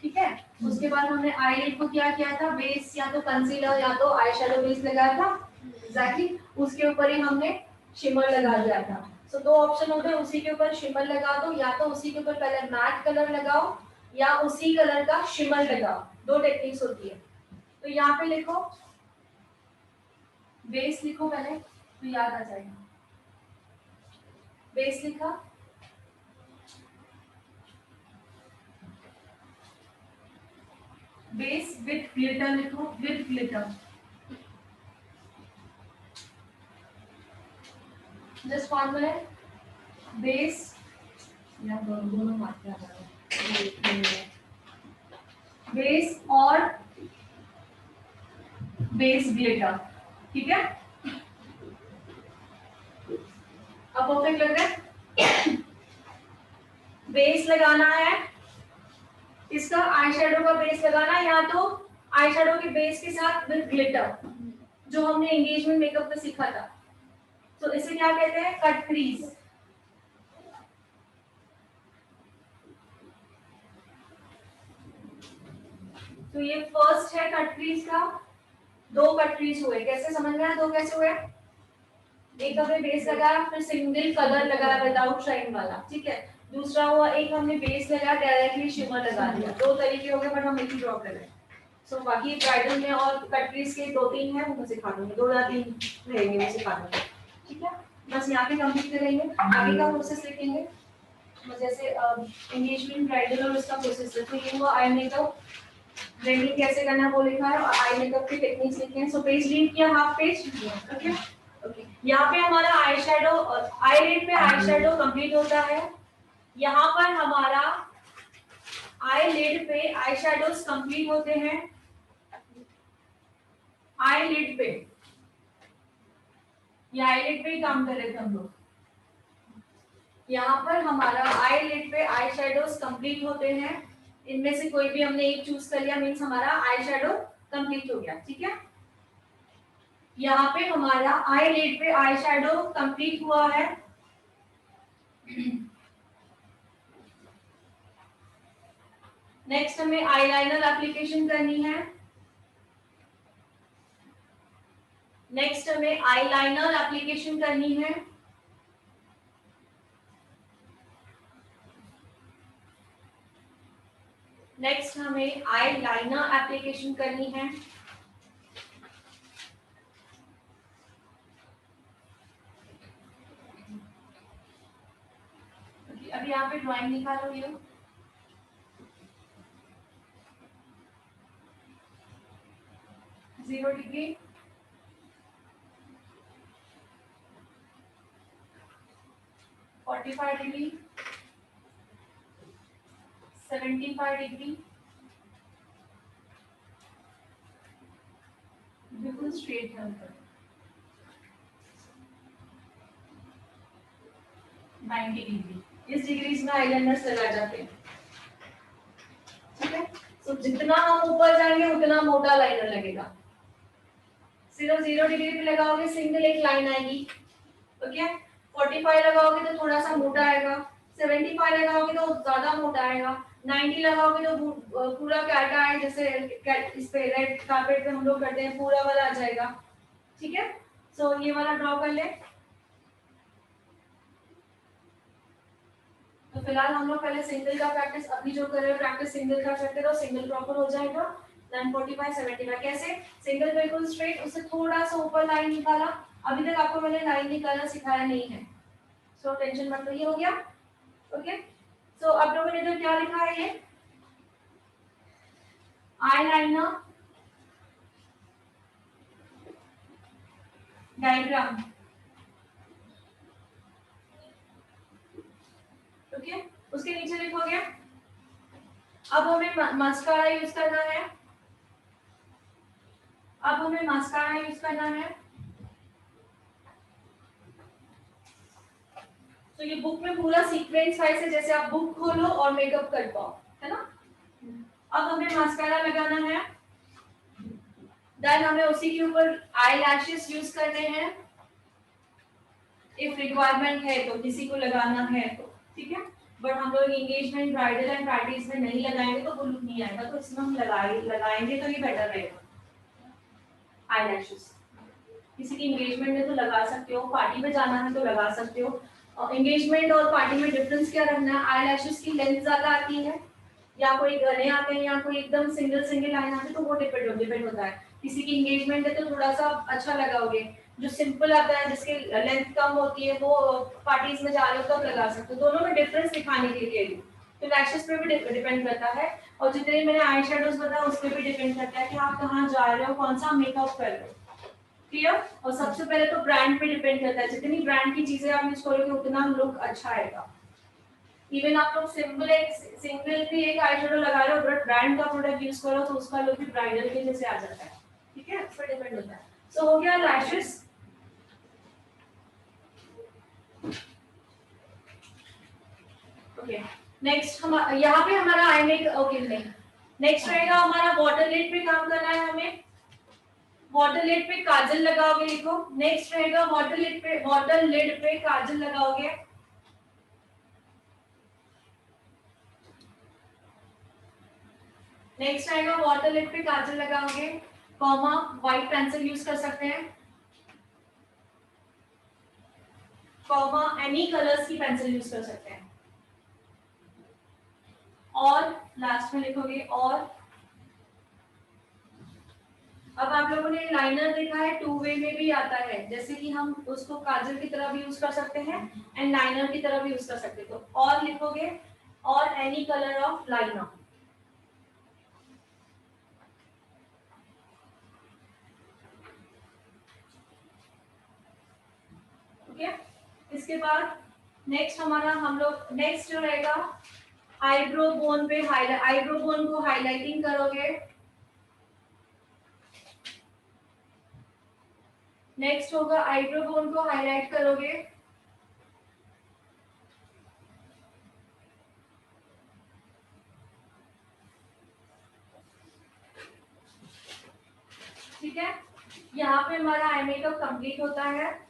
ठीक है? उसके बाद हमने आईलाइट को क्या किया था? बेस या तो कंसीलर या तो आई शैडो बेस लगाया था। एग्जैक्टली उसके ऊपर ही हमने शिमर लगा दिया था। सो 2 ऑप्शन होते हैं, उसी के ऊपर शिमर लगा दो, या तो उसी के ऊपर पहले मैट कलर लगाओ या उसी कलर का शिमर लगाओ, दो टेक्निक्स होती है। तो यहाँ पे लिखो, बेस लिखो पहले तो याद आ जाएगा। बेस लिखा, बेस विथ ग्लिटर लिखो, with glitter. Just 1 minute. Base या दोनों मात्रा बेस और बेस ग्लिटर, ठीक है। अब परफेक्ट लग रहा है। बेस लगाना है, इसका आई शेडो का बेस लगाना है, या तो आई शेडो के बेस के साथ विद ग्लिटर, जो हमने एंगेजमेंट मेकअप में सीखा था। तो इसे क्या कहते हैं, कट क्रीज। तो ये फर्स्ट है कट क्रीज का, दो कट क्रीज हुए, कैसे समझ में आया दो कैसे हुए। एक हमने बेस लगाया, फिर सिंगल कलर लगाया विदाउट शाइन वाला, ठीक है। दूसरा हुआ एक हमने बेस लगाया डायरेक्टली शिमर लगा दिया। दो तरीके हो गए, बट हम एक ही ड्रॉ कर रहे हैं। सो बाकी ब्राइडल में और कटरीज के 2-3 हैं, वो सिखा दूंगी, 2 या 3 रहेंगे, वो सिखा दूंगी, ठीक है। बस यहाँ पे कंप्लीट करेंगे, आगे का प्रोसेस लिखेंगे। जैसे एंगेजमेंट ब्राइडल और उसका प्रोसेस है। तो ये हुआ आई मेकअप, ब्लेंडिंग कैसे करना है वो लिखा है, और आई मेकअप के टेक्निक्स लिखे हैं। सो पेज रीड किया, हाफ पेज, ओके ओके। यहाँ पे हमारा आई शेडो, आई लिड पे आई शेडो कंप्लीट होता है। यहाँ पर हमारा आई लिड पे आई शेडोज कंप्लीट होते हैं। आई लिड पे, ये आई लिड पे ही काम कर रहे थे हम लोग। यहाँ पर हमारा आई लिड पे आई शेडोज कंप्लीट होते हैं। इनमें से कोई भी हमने एक चूज कर लिया, मीन्स हमारा आई शेडो कंप्लीट हो गया, ठीक है। यहाँ पे हमारा आई लिड पे आई शेडो कंप्लीट हुआ है। नेक्स्ट हमें आईलाइनर एप्लीकेशन करनी है। नेक्स्ट हमें आईलाइनर एप्लीकेशन करनी है। नेक्स्ट हमें आईलाइनर एप्लीकेशन करनी है। अभी यहाँ पे ड्राइंग निकालो, ये 0 डिग्री, 45 डिग्री, 75 डिग्री, बिल्कुल स्ट्रेट है ऊपर, 90 डिग्री। इस डिग्रीज में आईलाइनर्स लगाए जाते हैं, ठीक है। तो जितना हम ऊपर जाएंगे उतना मोटा लाइनर लगेगा। सिर्फ 0 डिग्री पे लगाओगे सिंगल एक लाइन आएगी, ओके। 45 लगाओगे तो थोड़ा सा मोटा आएगा, 75 लगाओगे तो ज्यादा मोटा आएगा, 90 लगाओगे तो पूरा कैटा है, जैसे इस पे रेड कार्पेट पे हम लोग करते हैं, पूरा वाला आ जाएगा, ठीक है। सो ये वाला ड्रॉ कर ले। तो फिलहाल हम लोग पहले सिंगल का प्रैक्टिस, अभी जो कर रहे हैं प्रैक्टिस सिंगल का करते रहो, सिंगल प्रॉपर हो जाएगा। देन 45 75 कैसे, सिंगल बिल्कुल स्ट्रेट, उससे थोड़ा सा ऊपर लाइन निकाला। अभी तक आपको मैंने लाइन निकालना सिखाया नहीं है, सो टेंशन मत लो, ये हो गया, ओके। सो अब लोगों ने जो क्या लिखा है, ये आईलाइनर डायग्राम, ओके। उसके नीचे लिखोगे, अब हमें मस्कारा यूज करना है। अब हमें मस्कारा यूज करना है। तो ये बुक में पूरा सीक्वेंस वाइज है, जैसे आप बुक खोलो और मेकअप कर पाओ, है ना। अब हमें मस्कारा लगाना है, देन हमें उसी के ऊपर आई लैशेस यूज करने हैं, इफ रिक्वायरमेंट है तो, किसी को लगाना है तो, ठीक है। बट हम लोग एंगेजमेंट ब्राइडल एंड पार्टीज में नहीं लगाएंगे तो वो लुक नहीं आएगा, तो इसमें हम लगाएंगे तो ये बेटर रहेगा। आई लैशेस किसी की एंगेजमेंट में तो लगा सकते हो, पार्टी में जाना है तो लगा सकते हो। एंगेजमेंट और पार्टी में डिफरेंस क्या रखना है, आई लैशेस की लेंथ ज्यादा आती है, या कोई घने आते हैं या कोई एकदम सिंगल सिंगल लाइन आते हैं, तो वो डिपेंड होता है। किसी की एंगेजमेंट है तो थोड़ा सा अच्छा लगाओगे, जो सिंपल आता है जिसकी लेंथ कम होती है वो पार्टीज में जा रहे हो तब लगा सकते हो। दोनों में डिफरेंस दिखाने के लिए तो लैशेस पे भी डिपेंड करता है, और जितने मैंने आई शेडोज बताया उस पर भी डिपेंड करता है कि आप कहाँ जा रहे हो, कौन सा मेकअप कर रहे हो। क्लियर? और सबसे पहले तो ब्रांड पे डिपेंड करता है, जितनी ब्रांड की चीजें आप यूज करोगे उतना लुक अच्छा आएगा। इवन आप लोग सिंगल भी एक आई शेडो लगा रहे हो बट ब्रांड का प्रोडक्ट यूज करो तो उसका लुक भी ब्राइडल के जैसे आ जाता है। ठीक है, इस पर डिपेंड होता है। सो हो गया लैशेस। ओके, नेक्स्ट हम यहाँ पे हमारा आई मेक, ओके नहीं, नेक्स्ट रहेगा हमारा वाटर लिड पे काम करना है हमें। वाटर लिड पे काजल लगाओगे, लिखो। नेक्स्ट रहेगा वाटर लिड पे काजल लगाओगे। नेक्स्ट आएगा वाटर लिड पे काजल लगाओगे, कॉमा व्हाइट पेंसिल यूज कर सकते हैं, कॉमा एनी कलर्स की पेंसिल यूज कर सकते हैं, और लास्ट में लिखोगे और। अब आप लोगों ने लाइनर देखा है, टू वे में भी आता है, जैसे कि हम उसको काजल की तरह भी यूज कर सकते हैं एंड लाइनर की तरह भी यूज कर सकते हैं। तो और लिखोगे और any colour of liner. Okay, इसके बाद नेक्स्ट हमारा हम लोग नेक्स्ट जो रहेगा आईब्रो बोन पे हाईलाइट, आईब्रो बोन को हाईलाइटिंग करोगे। नेक्स्ट होगा आईब्रो बोन को हाईलाइट करोगे। ठीक है, यहाँ पे हमारा आई मेकअप कंप्लीट होता है।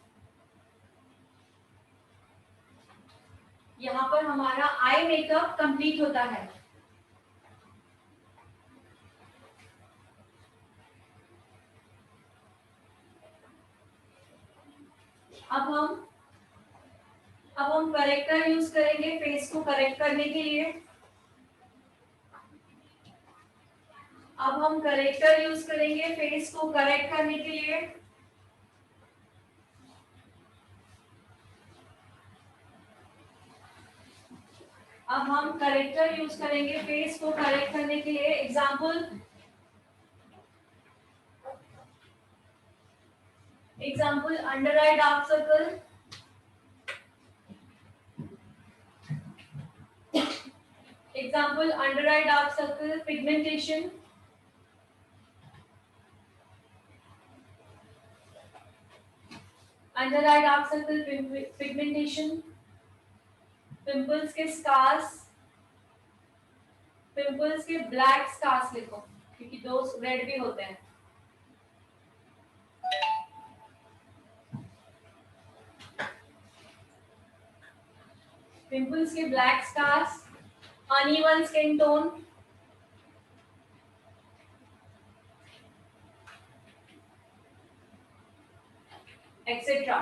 यहाँ पर हमारा आई मेकअप कंप्लीट होता है। अब हम करेक्टर यूज करेंगे फेस को करेक्ट करने के लिए। अब हम करेक्टर यूज करेंगे फेस को करेक्ट करने के लिए। अब हम करेक्टर यूज करेंगे फेस को करेक्ट करने के लिए। Example under eye dark circle, example under eye dark circle, pigmentation, under eye dark circle, pigmentation, pimples के स्कार्स, पिंपल्स के ब्लैक स्कार्स लिखो क्योंकि दो रेड भी होते हैं। पिंपल्स के black scars, uneven skin tone, etcetera.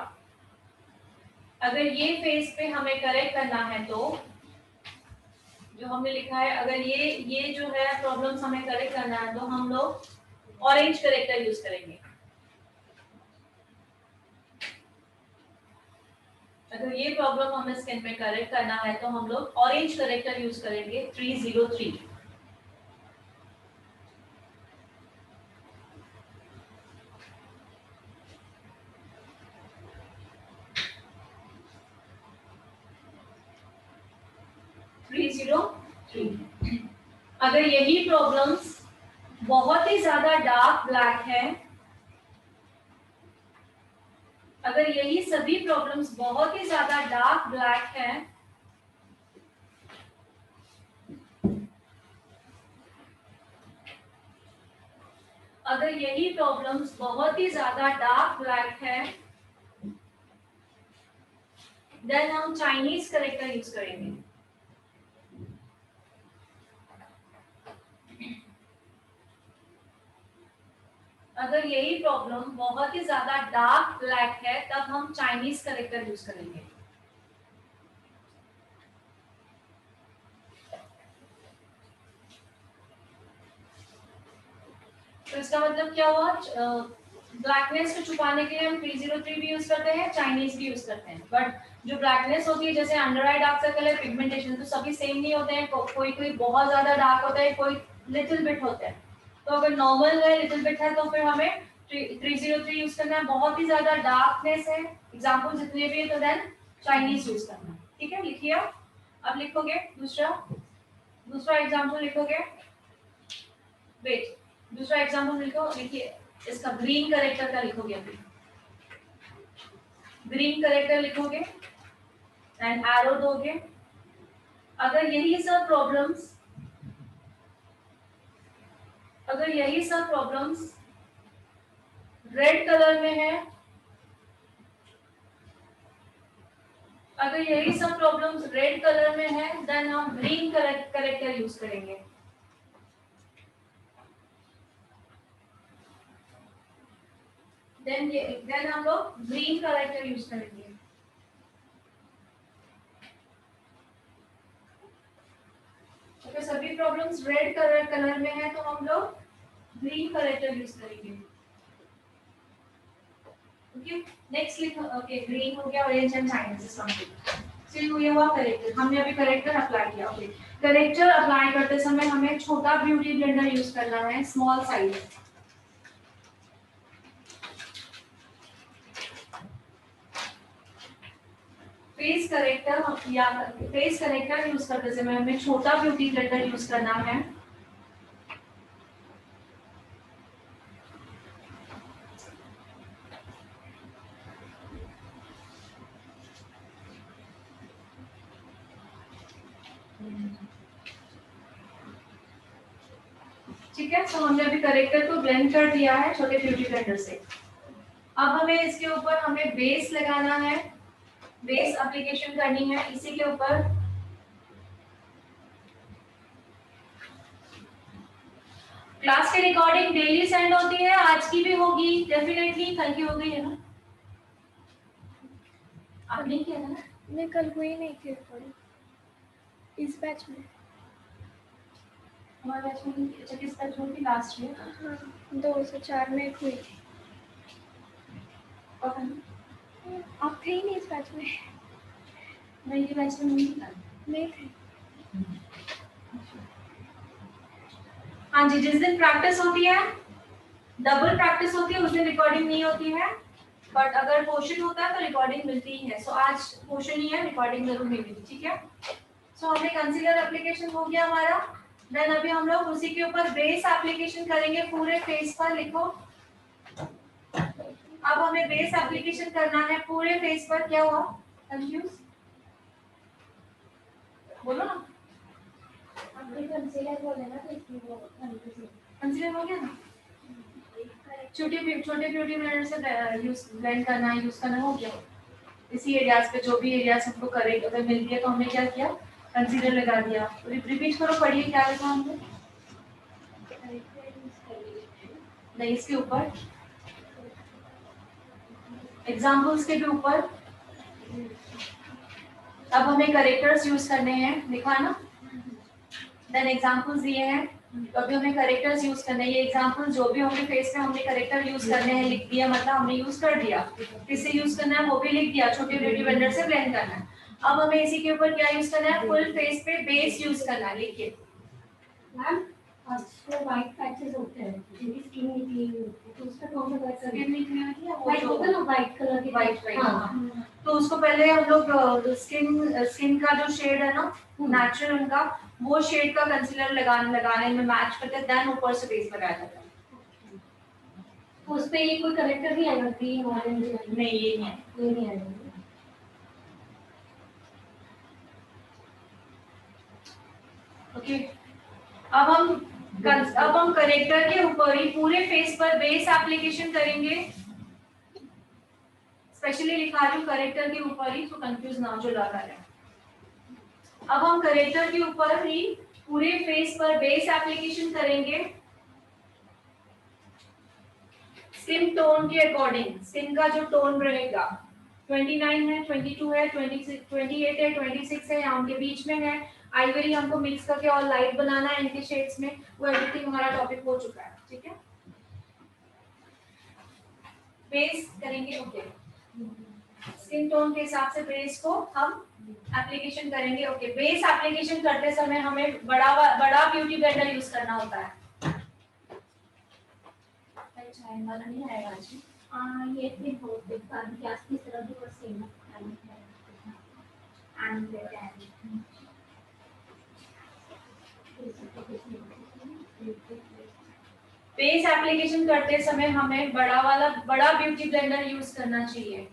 अगर ये फेस पे हमें करेक्ट करना है तो जो हमने लिखा है, अगर ये जो है प्रॉब्लम्स हमें करेक्ट करना है तो हम लोग ऑरेंज करेक्टर यूज करेंगे। अगर ये प्रॉब्लम हमें स्किन पे करेक्ट करना है तो हम लोग ऑरेंज करेक्टर यूज करेंगे 303। अगर यही प्रॉब्लम्स बहुत ही ज्यादा डार्क ब्लैक है, अगर यही सभी प्रॉब्लम्स बहुत ही ज्यादा डार्क ब्लैक है, अगर यही प्रॉब्लम्स बहुत ही ज्यादा डार्क ब्लैक है, देन हम चाइनीज करेक्टर यूज करेंगे। अगर यही प्रॉब्लम बहुत ही ज्यादा डार्क ब्लैक है तब हम चाइनीज करेक्टर यूज करेंगे। तो इसका मतलब क्या हुआ, ब्लैकनेस को छुपाने के लिए हम 303 भी यूज करते हैं, चाइनीज भी यूज करते हैं, बट जो ब्लैकनेस होती है जैसे अंडर आई डार्क सर्कल है, पिगमेंटेशन, तो सभी सेम नहीं होते हैं, कोई कोई बहुत ज्यादा डार्क होता है, कोई लिटिल बिट होता है। तो अगर नॉर्मल है, लिटिल बिट है, तो फिर हमें 303 यूज करना है। बहुत ही ज्यादा डार्कनेस है, एग्जांपल जितने भी है, तो देन चाइनीज यूज करना है। ठीक है, लिखिए आप। अब लिखोगे दूसरा एग्जांपल लिखोगे, वेट, दूसरा एग्जांपल लिखिए, इसका ग्रीन करेक्टर का लिखोगे, अभी ग्रीन करेक्टर लिखोगे एंड एरो दोगे। अगर यही सब प्रॉब्लम्स रेड कलर में है, अगर यही सब प्रॉब्लम्स रेड कलर में है, देन हम ग्रीन करेक्टर यूज करेंगे। देन हम लोग ग्रीन करेक्टर यूज करेंगे। अगर सभी प्रॉब्लम्स रेड कलर में है, तो हम लोग ग्रीन करेक्टर यूज करेंगे। ओके, नेक्स्ट लिखो। ओके, ग्रीन हो गया, orange and Chinese is complete. फिर हुआ करेक्टर, हमने अभी करेक्टर अप्लाई किया। ओके, करेक्टर अप्लाई करते समय हमें छोटा ब्यूटी ब्लेंडर यूज करना है, small size. Face character use करते समय हमें छोटा ब्यूटी ब्लेंडर यूज करना है। ठीक है, तो हमने अभी करेक्टर को ब्लेंड कर दिया है छोटे ब्यूटी ब्लेंडर से। अब हमें इसके ऊपर हमें बेस लगाना है, बेस एप्लीकेशन करनी है इसी के ऊपर। क्लास की रिकॉर्डिंग डेली सेंड होती है, आज की भी होगी डेफिनेटली, कल की हो गई है ना? आपने किया था ना? नहीं, कल हुई नहीं थी रिकॉर्डिंग इस बैच में। हमारे बैच में नहीं, अच्छा किस बैच में थी? लास्ट में। हाँ, 2 से 4 में हुई थी। और आप थे ही नहीं इस बैच में। मैं ये बैच में नहीं थे। हाँ जी, जिस दिन प्रैक्टिस होती है, डबल प्रैक्टिस होती है, उस दिन रिकॉर्डिंग नहीं होती है, बट अगर क्वेश्चन होता है तो रिकॉर्डिंग मिलती ही है। सो आज क्वेश्चन ही है, रिकॉर्डिंग जरूर मिलेगी। ठीक है, सो हमने कंसीलर एप्लीकेशन हो गया हमारा। देन अभी हम लोग उसी के ऊपर बेस एप्लीकेशन करेंगे पूरे फेस पर। लिखो, अब हमें बेस एप्लीकेशन करना है पूरे फेस पर। क्या हुआ, कंफ्यूज? बोलो ना। कंसीलर बोले ना, तो इसमें वो कंसीलर हो गया ना? छोटे ब्यूटी ब्लेंडर से ब्लेंड करना है, यूज करना हो गया। इसी एरियाज पे जो भी एरियाज हमको करेक्ट अगर मिलती है, तो हमने क्या किया, कंसीलर लगा दिया। रिपीट करो, पढ़िए क्या लिखा हमने। नहीं, इसके ऊपर एग्जाम्पल्स के भी ऊपर अब हमें करेक्टर्स यूज करने हैं, लिखा ना? देन एग्जाम्पल्स दिए हैं, तो अभी हमें करेक्टर्स यूज करने हैं। ये एग्जाम्पल जो भी होंगे फेस में हमने करेक्टर यूज करने हैं, लिख दिया, मतलब हमने यूज कर दिया। किससे यूज करना है वो भी लिख दिया, छोटे ब्यूटी ब्लेंडर से ब्लेंड करना है। अब हमें इसी के ऊपर क्या यूज करना है, फुल फेस पे बेस यूज करना है। लिखिए मैम, जो व्हाइट पैचेस होते हैं, जिनकी स्किन निकली हुई होती है, तो उसका कौन सा कलर स्किन निकली होती है, व्हाइट होता है ना, व्हाइट कलर की। White white. हाँ, तो उसको पहले हम लोग स्किन का जो शेड है ना, नेचुरल उनका, वो शेड का कंसीलर लगाने में मैच करते हैं, देन ऊपर से बेस लगाया जाता है। तो उस पे ये कोई करेक्टर नहीं आएगा, ग्रीन ऑरेंज? नहीं, ये नहीं है, ये नहीं आएगा। ओके। अब हम करेक्टर के ऊपर ही पूरे फेस पर बेस एप्लीकेशन करेंगे। स्पेशली लिखा रही हूँ करेक्टर के ऊपर ही, तो कंफ्यूज ना हो जो लगा है। अब हम करेक्टर के ऊपर ही पूरे फेस पर बेस एप्लीकेशन करेंगे स्किन टोन के अकॉर्डिंग। स्किन का जो टोन रहेगा 29 है, 22 है, 26, 28 है, 26 है, या उनके बीच में है। आइवरी हमको मिक्स करके और लाइट बनाना है इनके शेड्स में, वो एवरीथिंग हमारा टॉपिक हो चुका है। ठीक है, बेस करेंगे। ओके, स्किन टोन के हिसाब से बेस को हम एप्लीकेशन करेंगे। ओके, बेस एप्लीकेशन करते समय हमें बड़ा ब्यूटी ब्लेंडर यूज करना होता है। चाय वाला नहीं आएगा आज। ये भी बहुत बेकार गैस की तरह भी और सेम बेस एप्लीकेशन करते समय हमें बड़ा ब्यूटी ब्लेंडर यूज करना चाहिए।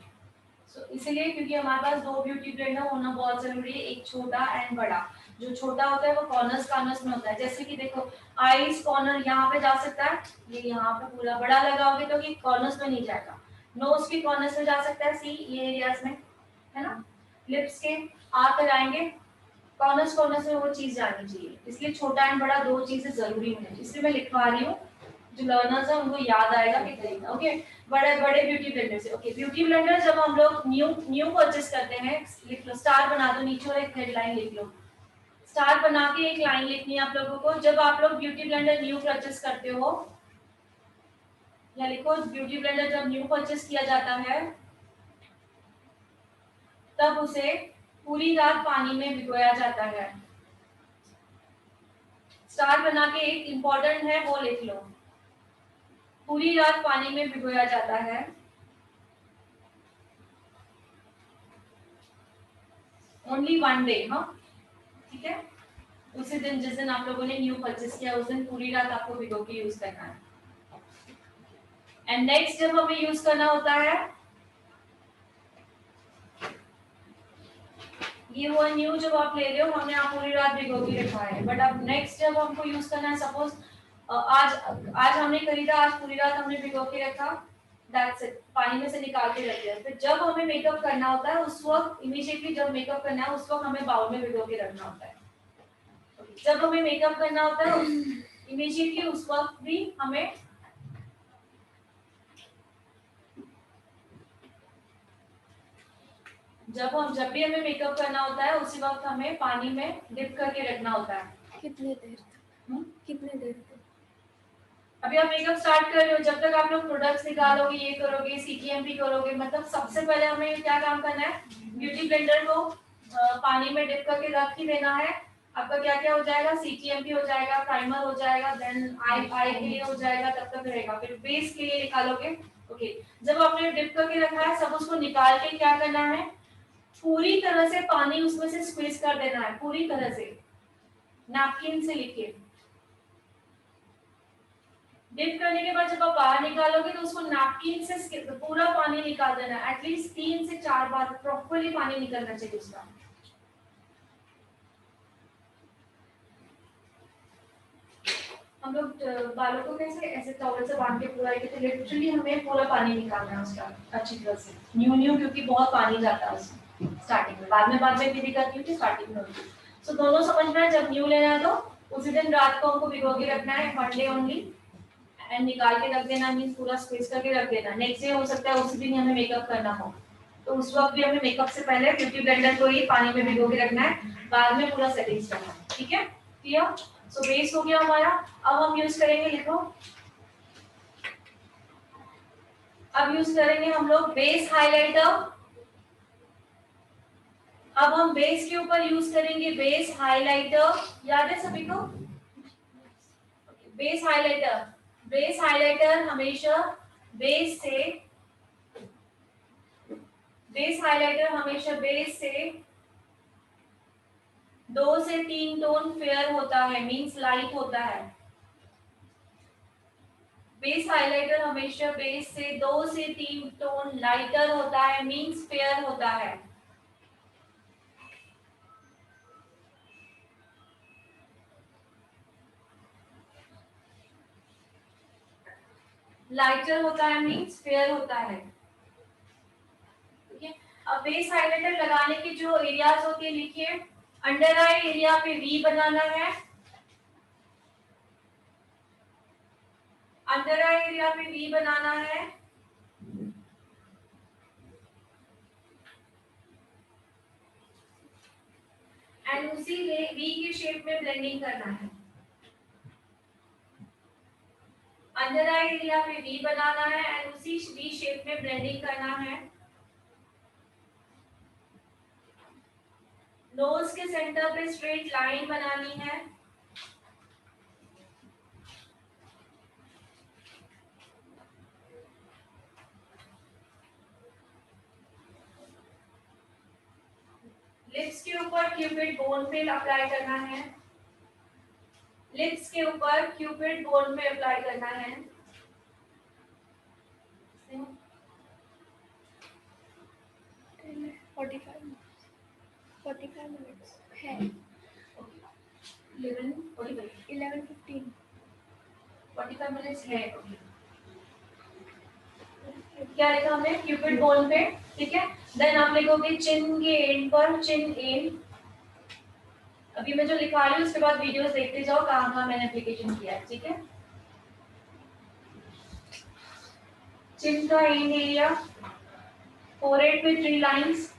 इसलिए क्योंकि हमारे पास दो ब्यूटी ब्लेंडर होना बहुत जरूरी है, एक छोटा एंड बड़ा। जो छोटा होता है वो कॉर्नर्स में होता है, जैसे कि देखो आईज कॉर्नर यहाँ पे जा सकता है, ये यहाँ पे पूरा बड़ा लगाओगे तो ये कॉर्नर्स में नहीं जाएगा। नोज भी कॉर्नर्स में जा सकता है, सी ये एरियाज में, है ना। लिप्स के आकर आएंगे, कॉर्नर्स में वो चीज जानी चाहिए, इसलिए छोटा एंड बड़ा दो चीजें जरूरी है। इसलिए मैं लिखवा रही हूँ, जो लर्नर्स है उनको याद आएगा कि तरीका। ओके, बड़े बड़े ब्यूटी ब्लेंडर से। ओके, ब्यूटी ब्लेंडर जब हम लोग न्यू परचेस करते हैं, लिख लो, स्टार बना दो नीचे और एक हेडलाइन लिख लो। स्टार बना के एक लाइन लिखनी है आप लोगों को। जब आप लोग ब्यूटी ब्लेंडर न्यू परचेस करते हो, या लिखो ब्यूटी ब्लेंडर जब न्यू परचेस किया जाता है तब उसे पूरी रात पानी में भिगोया जाता है। स्टार बना के एक इंपॉर्टेंट है वो लिख लो, पूरी रात पानी में भिगोया जाता है। ओनली वन डे, हाँ ठीक है। उसी दिन जिस दिन आप लोगों ने न्यू परचेस किया उस दिन पूरी रात आपको भिगो के यूज करना है। एंड नेक्स्ट जब हमें यूज करना होता है, ये वो न्यू जब आप ले रहे हो, हमने आप पूरी रात भिगो के रखा है, बट अब नेक्स्ट जब हमको यूज करना है, सपोज आज हमने खरीदा, आज पूरी रात हमने भिगो के रखा, दैट्स इट, पानी में से निकाल के रख दिया। फिर जब हमें मेकअप करना होता है उस वक्त इमीडिएटली जब मेकअप करना है उस वक्त हमें बाउल में भिगो के रखना होता है। जब हमें मेकअप करना होता है इमीडिएटली उस वक्त भी हमें जब भी हमें मेकअप करना होता है उसी वक्त हमें पानी में डिप करके रखना होता है। कितने देर तक? कितने देर तक? अभी आप मेकअप स्टार्ट कर रहे हो, जब तक आप लोग प्रोडक्ट्स निकालोगे, ये करोगे, सीटीएमपी करोगे, मतलब सबसे पहले हमें क्या काम करना है, ब्यूटी ब्लेंडर को पानी में डिप करके रख ही देना है। आपका क्या क्या हो जाएगा, सीटीएमपी हो जाएगा, प्राइमर हो जाएगा, देन आई के लिए हो जाएगा, तब तक रहेगा। फिर बेस के लिए निकालोगे। ओके, जब आपने डिप करके रखा है सब उसको निकाल के क्या करना है, पूरी तरह से पानी उसमें से स्क्वीज कर देना है, पूरी तरह से नैपकिन से लिखे। डिप करने के बाद जब आप बाहर निकालोगे तो उसको नैपकिन से पूरा पानी निकाल देना है, एटलीस्ट 3 से 4 बार प्रॉपर्ली पानी निकलना चाहिए उसका। हम लोग बालों को कैसे ऐसे टॉवल से बांध के पूरा तो लिटरली हमें पूरा पानी निकालना है उसका अच्छी तरह से, न्यू क्योंकि बहुत पानी जाता है उसमें स्टार्टिंग में, बाद में भी दिक्कत नहीं होती, स्टार्टिंग में होती। सो दोनों समझना है, जब न्यू लेना है तो उसी दिन रात को हमको भिगो के रखना है, मंडे ओनली, एंड निकाल के रख देना, मींस पूरा स्क्वीज करके रख देना। नेक्स्ट डे हो सकता है उसी दिन हमें मेकअप करना हो, तो उस वक्त भी हमें मेकअप से पहले ब्यूटी ब्लेंडर को ही पानी में भिगो के रखना है, बाद में पूरा सेटिंग्स करना है। ठीक है, क्लियर? सो बेस हो गया हमारा। अब हम यूज करेंगे, लिखो, अब यूज करेंगे हम लोग बेस हाइलाइटर। अब हम बेस के ऊपर यूज करेंगे बेस हाइलाइटर, याद है सभी को? बेस हाइलाइटर हमेशा बेस से 2 से 3 टोन फेयर होता है, मींस लाइट होता है। बेस हाइलाइटर हमेशा बेस से 2 से 3 टोन लाइटर होता है, मींस फेयर होता है। लाइटर होता है मींस फेयर होता है। ठीक है, अब बेस हाइलाइटर लगाने के जो एरियाज होते हैं लिखिए, अंडर आई एरिया पे वी बनाना है, अंडर आई एरिया पे वी बनाना है, एंड उसी वी के शेप में ब्लेंडिंग करना है। अंडर आई एरिया पे वी बनाना है एंड उसी वी शेप में ब्लेंडिंग करना है। नोज के सेंटर पे स्ट्रेट लाइन बनानी है। लिप्स के ऊपर क्यूपिड बोन पे अप्लाई करना है। लिप्स के ऊपर क्यूपिड बोन पे अप्लाई करना है। 45 मिनट्स है। 11:15 45 मिनट्स है। क्या लिखा हमने क्यूपिड बोन पे, ठीक है। देन आप लिखोगे चिन के एंड पर, चिन एंड। अभी मैं जो लिखा रही हूँ उसके बाद वीडियोस देखते जाओ कहाँ कहाँ मैंने एप्लीकेशन किया है, ठीक है। चिन का एंड एरिया, फोरहेड पे 3 लाइंस,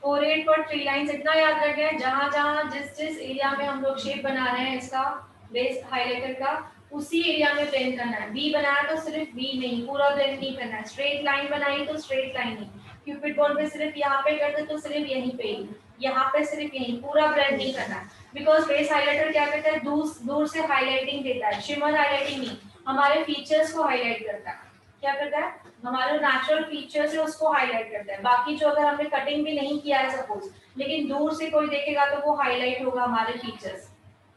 फोरहेड पर 3 लाइंस। इतना याद रखें जहां जहां जिस जिस एरिया में हम लोग शेप बना रहे हैं इसका बेस हाइलाइटर का, उसी एरिया में ब्लेंड करना है। बी बनाया तो सिर्फ बी नहीं, पूरा ब्लेंड नहीं करना है। स्ट्रेट लाइन बनाई तो स्ट्रेट लाइन ही, क्यूपिड बोन पे सिर्फ यहाँ पे करते तो सिर्फ यहीं पे ही, यहाँ पे सिर्फ यहीं, पूरा ब्लेंड नहीं करना है। बिकॉज बेस हाइलाइटर क्या करता है, दूर दूर से हाईलाइटिंग देता है, शिमर हाईलाइटिंग नहीं, हमारे फीचर्स को हाईलाइट करता है। क्या करता है, हमारे नेचुरल फीचर्स है उसको हाईलाइट करता है। बाकी जो अगर हमने कटिंग भी नहीं किया है सपोज, लेकिन दूर से कोई देखेगा तो वो हाईलाइट होगा हमारे फीचर्स,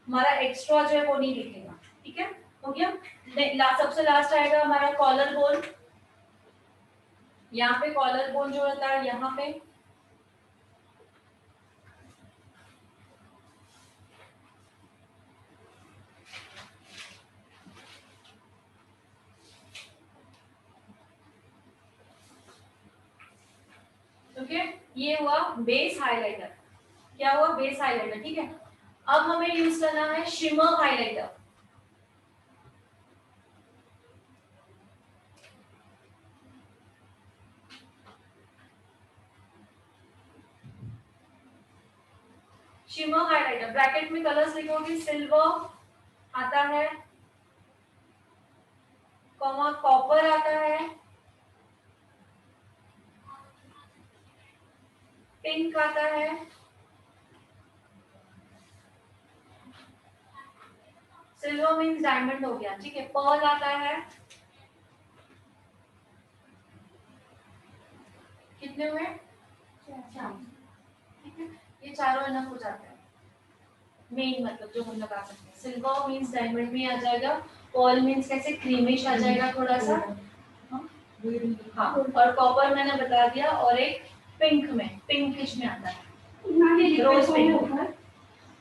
हमारा एक्स्ट्रा जो है वो नहीं दिखेगा, ठीक है। हो गया। सबसे लास्ट आएगा हमारा कॉलर बोन। यहाँ पे कॉलर बोन जो रहता है यहाँ पे, ओके। ये हुआ बेस हाइलाइटर। क्या हुआ, बेस हाइलाइटर, ठीक है। अब हमें यूज करना है shimmer highlighter. Shimmer highlighter bracket में कलर्स लिखोगे, सिल्वर आता है, कॉमा कॉपर आता है, पिंक आता है, सिल्वर मींस डायमंड हो गया, ठीक है, पर्ल आता है। कितने हुए, ठीक है। ये चारों इनफ हो जाते हैं, मेन मतलब जो हम लगा सकते हैं। सिल्वर मींस डायमंड में आ जाएगा, पर्ल मींस कैसे क्रीमिश आ जाएगा थोड़ा सा, हाँ। और कॉपर मैंने बता दिया, और एक पिंक में, पिंकिश में आता है, रोज पिंक।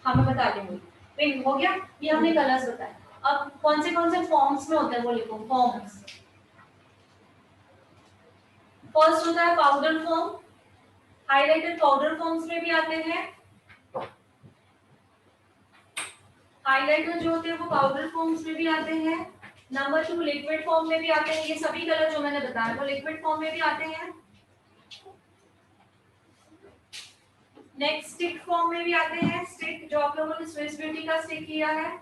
हाँ मैं बता दूंगी, पिंक हो गया। ये हमने कलर्स बताए। अब कौन से फॉर्म्स में होते हैं वो लिखो, फॉर्म्स। फर्स्ट होता है powder form. Highlighter powder forms में भी आते हैं, हाइलाइटर जो होते हैं वो पाउडर फॉर्म्स में भी आते हैं। नंबर 2 लिक्विड फॉर्म में भी आते हैं। ये सभी कलर जो मैंने बताया वो लिक्विड फॉर्म में भी आते हैं। नेक्स्ट स्टिक फॉर्म में भी आते हैं, स्टिक जो आप लोगों ने स्विस ब्यूटी का स्टिक किया है।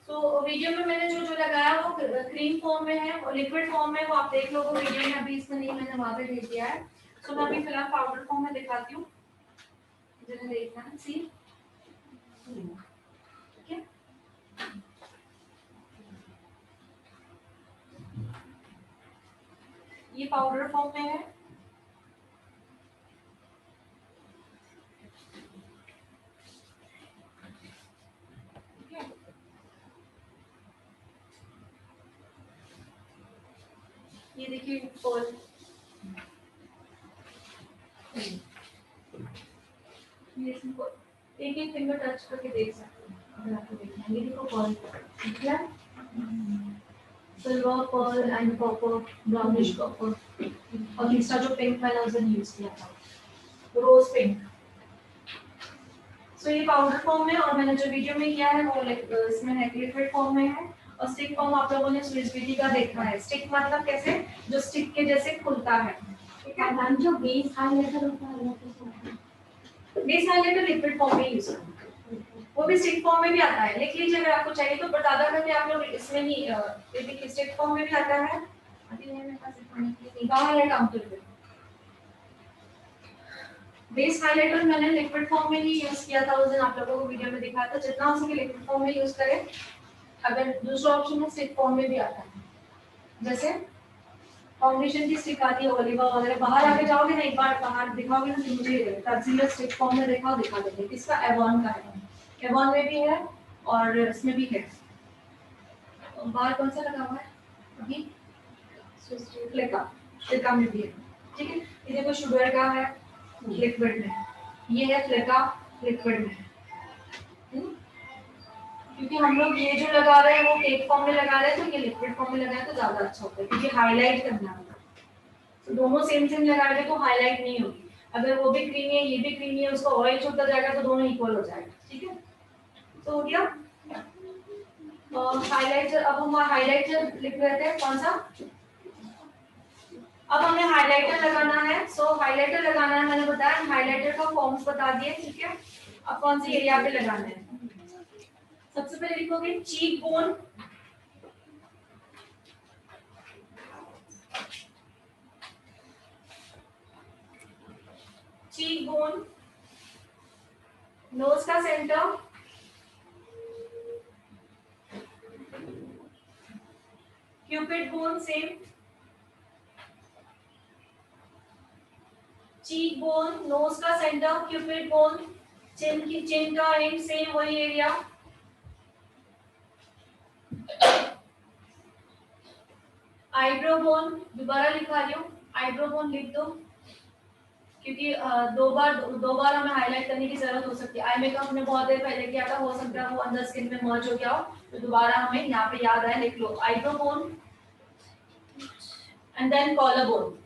तो वीडियो में मैंने जो जो लगाया वो क्रीम फॉर्म में है, और लिक्विड फॉर्म में वो आप देख लो वीडियो में, अभी इसमें नहीं, मैंने वहां पे भेज दिया है। तो मैं अभी फिलहाल पाउडर फॉर्म में दिखाती हूँ, जिन्हें देखना है। सी ठीक है, ये पाउडर फॉर्म में है। ये देखिए पर्ल, ये इसको एक एक फिंगर टच करके देख सकते हैं अगर आपको देखना है। ये देखो पर्ल, ठीक है, silver Perl and copper, brownish copper, और तीसरा जो पिंक मैंने उसे यूज किया था, रोज पिंक। सो ये पाउडर फॉर्म में, और मैंने जो वीडियो में किया है वो इसमें है लिक्विड फॉर्म में है। और स्टिक फॉर्म आप लोगों ने स्विस ब्यूटी का देखा है। स्टिक मतलब कैसे, जो स्टिक के जैसे खुलता है, ठीक है। मैम जो बेस हाइलाइटर होता है बेस हाइलाइटर लिक्विड फॉर्म में यूज करना है, वो भी स्टिक फॉर्म में भी आता है, लिख लीजिए अगर आपको चाहिए तो, बता दो कि आप लोग इसमें ही देखिए स्टिक फॉर्म में भी आता है। अभी नहीं मेरे पास लिखने के लिए कहाँ है काउंटर पे। बेस हाइलाइटर मैंने लिक्विड फॉर्म में ही यूज किया था उस दिन, आप लोगों को वीडियो में दिखाया था, जितना हो सके लिक्विड फॉर्म में यूज करें। अगर दूसरा ऑप्शन है स्टिक फॉर्म में भी आता है, जैसे फाउंडेशन की स्टिक आती है ओलिवा वगैरह, बाहर आके जाओगे ना, एक बार बाहर दिखाओगे ना तो मुझे कंसीलर स्टिक फॉर्म में दिखा देंगे। किसका, एवॉन का है, एवॉन में भी है और इसमें भी है। बाहर कौन सा लगा हुआ है अभी, फ्लेका में भी है, ठीक है। ये देखो शुगर का है लिक्विड में, ये है फ्लेका लिक्विड में। क्योंकि हम लोग ये जो लगा रहे हैं वो केक फॉर्म में लगा रहे हैं, तो ये लिक्विड फॉर्म में लगाए तो ज्यादा अच्छा होता है, क्योंकि हाईलाइट करना होगा। तो दोनों सेम सेम लगाएंगे तो हाईलाइट नहीं होगी। अगर वो भी क्रीमी है ये भी क्रीमी है, उसका ऑयल छूटता जाएगा तो दोनों इक्वल हो जाएगा, ठीक है। तो हो गया हाईलाइटर। अब हम हाईलाइटर लिख लेते हैं, कौन सा, अब हमें हाइलाइटर लगाना है। सो हाइलाइटर लगाना है, मैंने बताया हाइलाइटर का फॉर्म्स बता दिए, ठीक है। अब कौन सी एरिया पे लगाना है, सबसे पहले लिखोगे cheek bone, cheek bone, nose का centre, cupid bone same, cheek bone, nose का सेंटर, क्यूपिड बोन, चिन का एंड सेम वही एरिया, आईब्रो बोन, दोबारा लिखा रही हूँ, आईब्रो बोन लिख दो, क्योंकि दो बार हमें हाईलाइट करने की जरूरत हो सकती है। आई मेकअप हमने बहुत देर पहले किया था, हो सकता है वो अंदर स्किन में मर्ज हो गया हो, तो दोबारा हमें यहाँ पे याद आए, लिख लो eyebrow bone and then collar bone.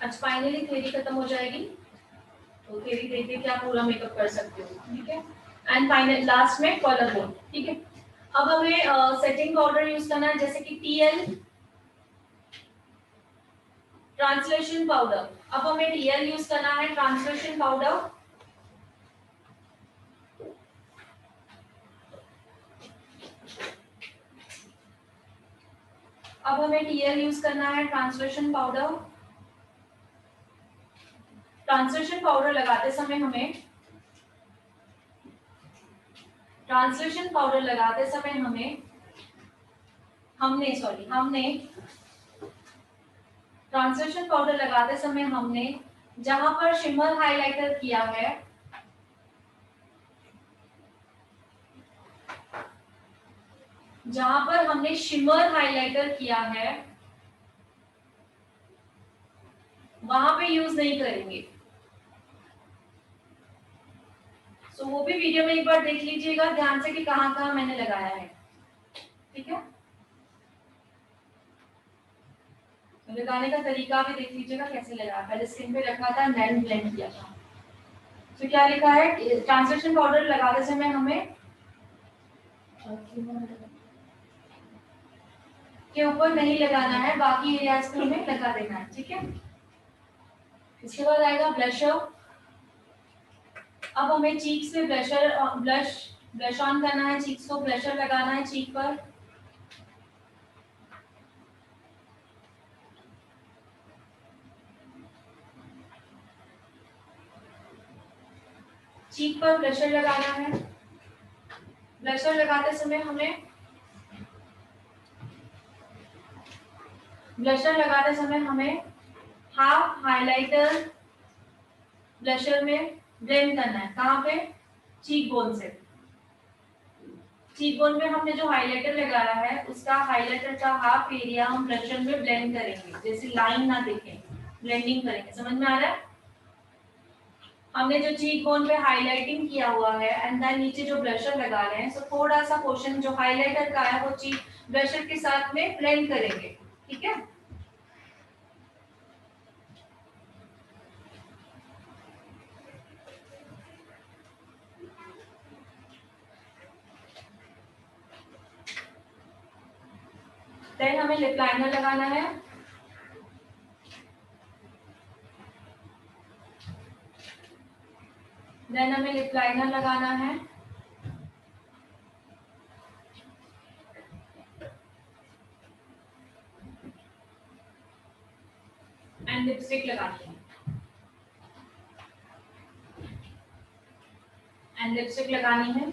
अच्छा फाइनली थ्योरी खत्म हो जाएगी, तो थ्योरी देख के आप पूरा मेकअप कर सकते हो, ठीक है। एंड फाइनल लास्ट में कॉलर बोन, ठीक है। अब हमें सेटिंग पाउडर यूज करना है, जैसे कि टीएल ट्रांसलेशन पाउडर। अब हमें टीएल यूज करना है, ट्रांसलेशन पाउडर। अब हमें टीएल यूज करना है, ट्रांसलेशन पाउडर। ट्रांसलेशन पाउडर लगाते समय हमें ट्रांसलेशन पाउडर लगाते समय हमने ट्रांसलेशन पाउडर लगाते समय हमने जहां पर शिमर हाइलाइटर किया है, जहां पर हमने शिमर हाइलाइटर किया है वहां पे यूज नहीं करेंगे। सो वो भी वीडियो में एक बार देख लीजिएगा ध्यान से कि कहां कहां मैंने लगाया है, ठीक है। लगाने का तरीका भी देख लीजिएगा कैसे लगाया, पहले स्किन पे रखा था देन ब्लेंड किया था। तो क्या लिखा है, ट्रांसलेशन पाउडर लगाते समय हमें के ऊपर नहीं लगाना है, बाकी एरियाज पे हमें लगा देना है, ठीक है। इसके बाद आएगा ब्लशर। अब हमें चीक्स पे ब्लश ऑन करना है, चीक्स को ब्लशर लगाना है चीक पर। चीक पर ब्लशर लगाना है। ब्लशर लगाते समय हमें हाफ हाइलाइटर ब्लशर में ब्लेंड करना है। कहाँ पे, चीक बोन से। चीक बोन पे हमने जो हाइलाइटर लगाया है उसका हाइलाइटर का हाफ एरिया हम ब्लशर में ब्लेंड करेंगे, जैसे लाइन ना दिखे, ब्लेंडिंग करेंगे। समझ में आ रहा है, हमने जो चीक बोन पे हाइलाइटिंग किया हुआ है एंड देन नीचे जो ब्लशर लगा रहे हैं, सो थोड़ा सा पोर्शन जो हाइलाइटर का है वो चीक ब्लशर के साथ में ब्लेंड करेंगे, ठीक है। देन हमें लिप लाइनर लगाना है। देन हमें लिप लाइनर लगाना है, एंड लिपस्टिक लगानी है, एंड लिपस्टिक लगानी है।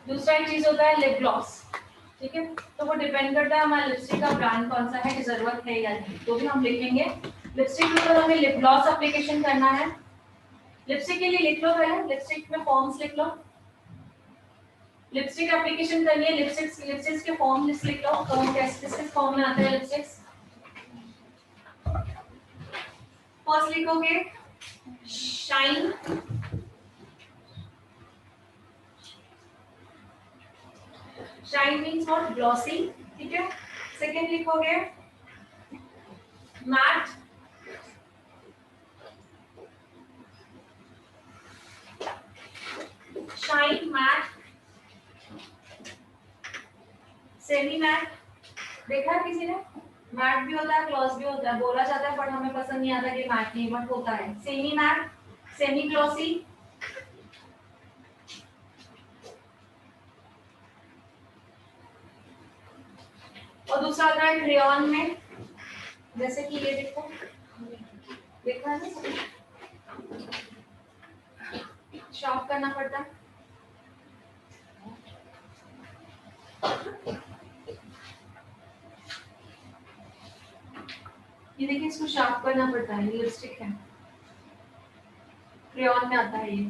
दूसरा एक चीज होता है लिप ग्लॉस, ठीक है, तो वो डिपेंड करता है हमारे लिपस्टिक का ब्रांड कौन सा है, कि जरूरत है या नहीं, तो भी हम लिखेंगे। लिपस्टिक के ऊपर हमें लिप ग्लॉस एप्लीकेशन करना है। लिपस्टिक के लिए लिख लो पहले, लिपस्टिक में फॉर्म्स लिख लो। लिपस्टिक एप्लीकेशन करनी है, लिपस्टिक्स के फॉर्म लिस्ट लिख लो, फॉर्म किस फॉर्म में आते हैं लिपस्टिक्स। फर्स्ट लिखोगे shine, shine means what, glossy, ठीक है। सेकंड लिखोगे matte, shine matte, semi matte. देखा है किसी ने, मैट भी होता है ग्लॉस भी होता है, बोला जाता है बट हमें पसंद नहीं आता कि मैट नहीं, बट होता है सेमी मैट, सेमी ग्लॉसी। और दूसरा आता है क्रेयॉन में, जैसे कि ये देखो, देखा है ना, शार्प करना पड़ता है। ये देखिए, इसको शार्प करना पड़ता है, ये लिपस्टिक है, क्रेयॉन में आता है ये,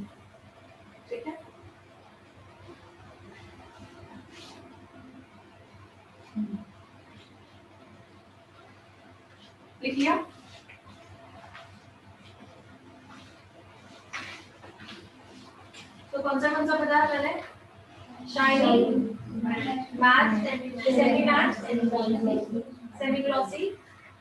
ठीक है। लिख लिया। तो कौन सा बताया पहले, shining, matte, semi matte, semi glossy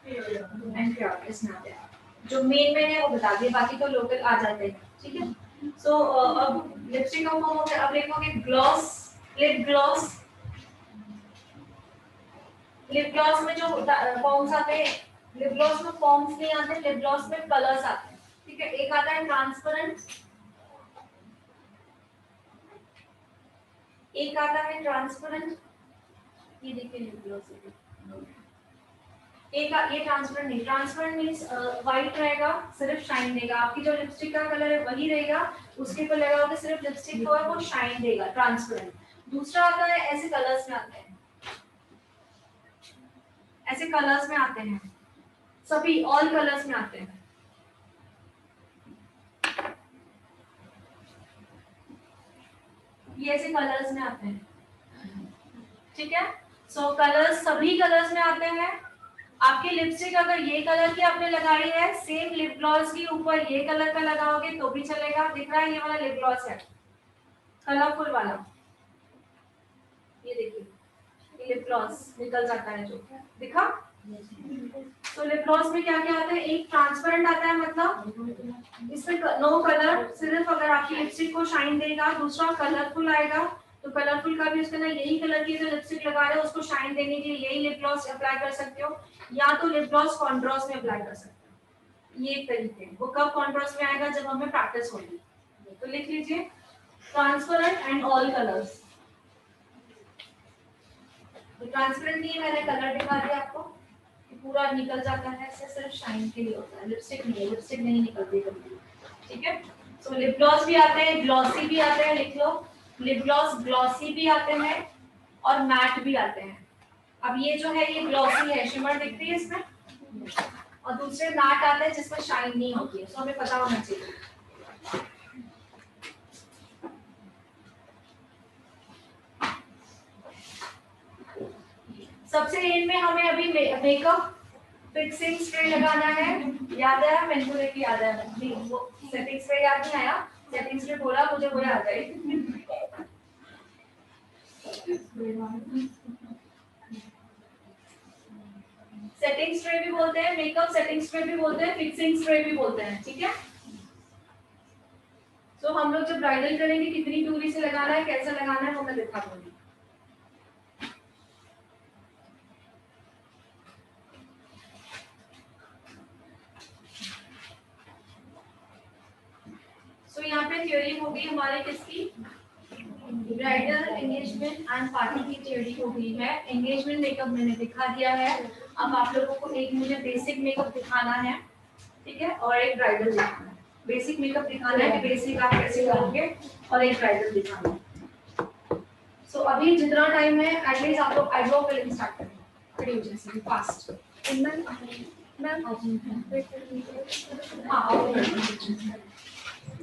and crayon. इसमें आते हैं जो मेन है वो बता दिए, बाकी तो लोकल आ जाते हैं, ठीक है। सो अब लिपस्टिक का फॉर्म हो गया, अब लिखोगे gloss, lip gloss. Lip gloss में जो फॉर्म्स आते हैं, लिप ग्लॉस में फॉर्म्स नहीं आते, लिप ग्लॉस में कलर्स आते हैं, ठीक है। एक आता है ट्रांसपेरेंट, एक आता है ट्रांसपेरेंट, ये देखिए लिप ग्लॉस है। एक ये ट्रांसपेरेंट नहीं, ट्रांसपेरेंट मींस व्हाइट रहेगा, सिर्फ शाइन देगा, आपकी जो लिपस्टिक का कलर है वही रहेगा, उसके ऊपर लगाओगे सिर्फ लिपस्टिक को है वो शाइन देगा, ट्रांसपेरेंट। दूसरा आता है ऐसे कलर्स में आते हैं, ऐसे कलर्स में आते हैं, सभी ऑल कलर्स में आते हैं, ये ऐसे कलर्स में आते हैं, ठीक है। सो कलर्स सभी कलर्स में आते हैं। आपकी लिपस्टिक अगर ये कलर की आपने लगाई है, सेम लिप ग्लॉस के ऊपर ये कलर का लगाओगे तो भी चलेगा। दिख रहा है ये वाला लिप ग्लॉस है, कलरफुल वाला, ये देखिए, ये लिप ग्लॉस निकल जाता है जो, दिखा। तो लिप ग्लॉस में क्या क्या आता है, एक ट्रांसपेरेंट आता है, मतलब इसमें नो कलर, सिर्फ अगर आपकी लिपस्टिक को शाइन देगा। दूसरा कलरफुल आएगा, तो कलरफुल का भी उसके अंदर यही कलर की जो लिपस्टिक लगा रहे हो उसको शाइन देने के लिए यही लिप ग्लॉस अप्लाई कर सकते हो, या तो लिप ग्लॉस कॉन्ट्रास्ट में अप्लाई कर सकते हो। ये तरीके, वो कब कॉन्ट्रास्ट में आएगा, जब हमें प्रैक्टिस होगी। तो लिख लीजिए ट्रांसपेरेंट एंड ऑल कलर्स। तो ट्रांसपेरेंट नहीं है, मैंने कलर दिखा दिया आपको, पूरा निकल जाता है, ऐसे सिर्फ शाइन के लिए होता है, लिपस्टिक नहीं है, लिपस्टिक नहीं निकलती कभी, ठीक है। सो लिप ग्लॉस भी आते हैं, ग्लॉसी भी आते हैं, लिख लो लिप ग्लॉस, ग्लॉसी भी आते हैं और मैट भी आते हैं। अब ये जो है ये ग्लॉसी है, शिमर दिखती है इसमें, और दूसरे मैट आते हैं जिसमें शाइन नहीं होती है, सो हमें पता होना चाहिए। सबसे एंड में हमें अभी मेकअप फिक्सिंग स्प्रे लगाना है, याद है, मैंने को लेके याद है, नहीं वो सेटिंग स्प्रे याद नहीं आया, सेटिंग स्प्रे बोला मुझे वो याद है। सेटिंग स्प्रे भी बोलते हैं, मेकअप सेटिंग स्प्रे भी बोलते हैं, फिक्सिंग स्प्रे भी बोलते हैं, ठीक है। तो हम लोग जब ब्राइडल करेंगे कितनी दूरी से लगाना है, कैसे लगाना है, वो मैं दिखा दूंगी। थ्योरी हो गई हमारे किसकी, ब्राइडल एंगेजमेंट एंड पार्टी की थ्योरी हो गई है। एंगेजमेंट मेकअप मैंने दिखा दिया है। अब आप लोगों को एक मुझे बेसिक मेकअप दिखाना है, ठीक है, और एक ब्राइडल दिखाना है। बेसिक मेकअप दिखाना है कि बेसिक आप कैसे करोगे, और एक ब्राइडल दिखाना है। सो अभी जितना टाइम है एटलीस्ट आप लोग आईब्रो कलरिंग स्टार्ट करें, खड़ी हो जाए फास्ट। मैम मैम हाँ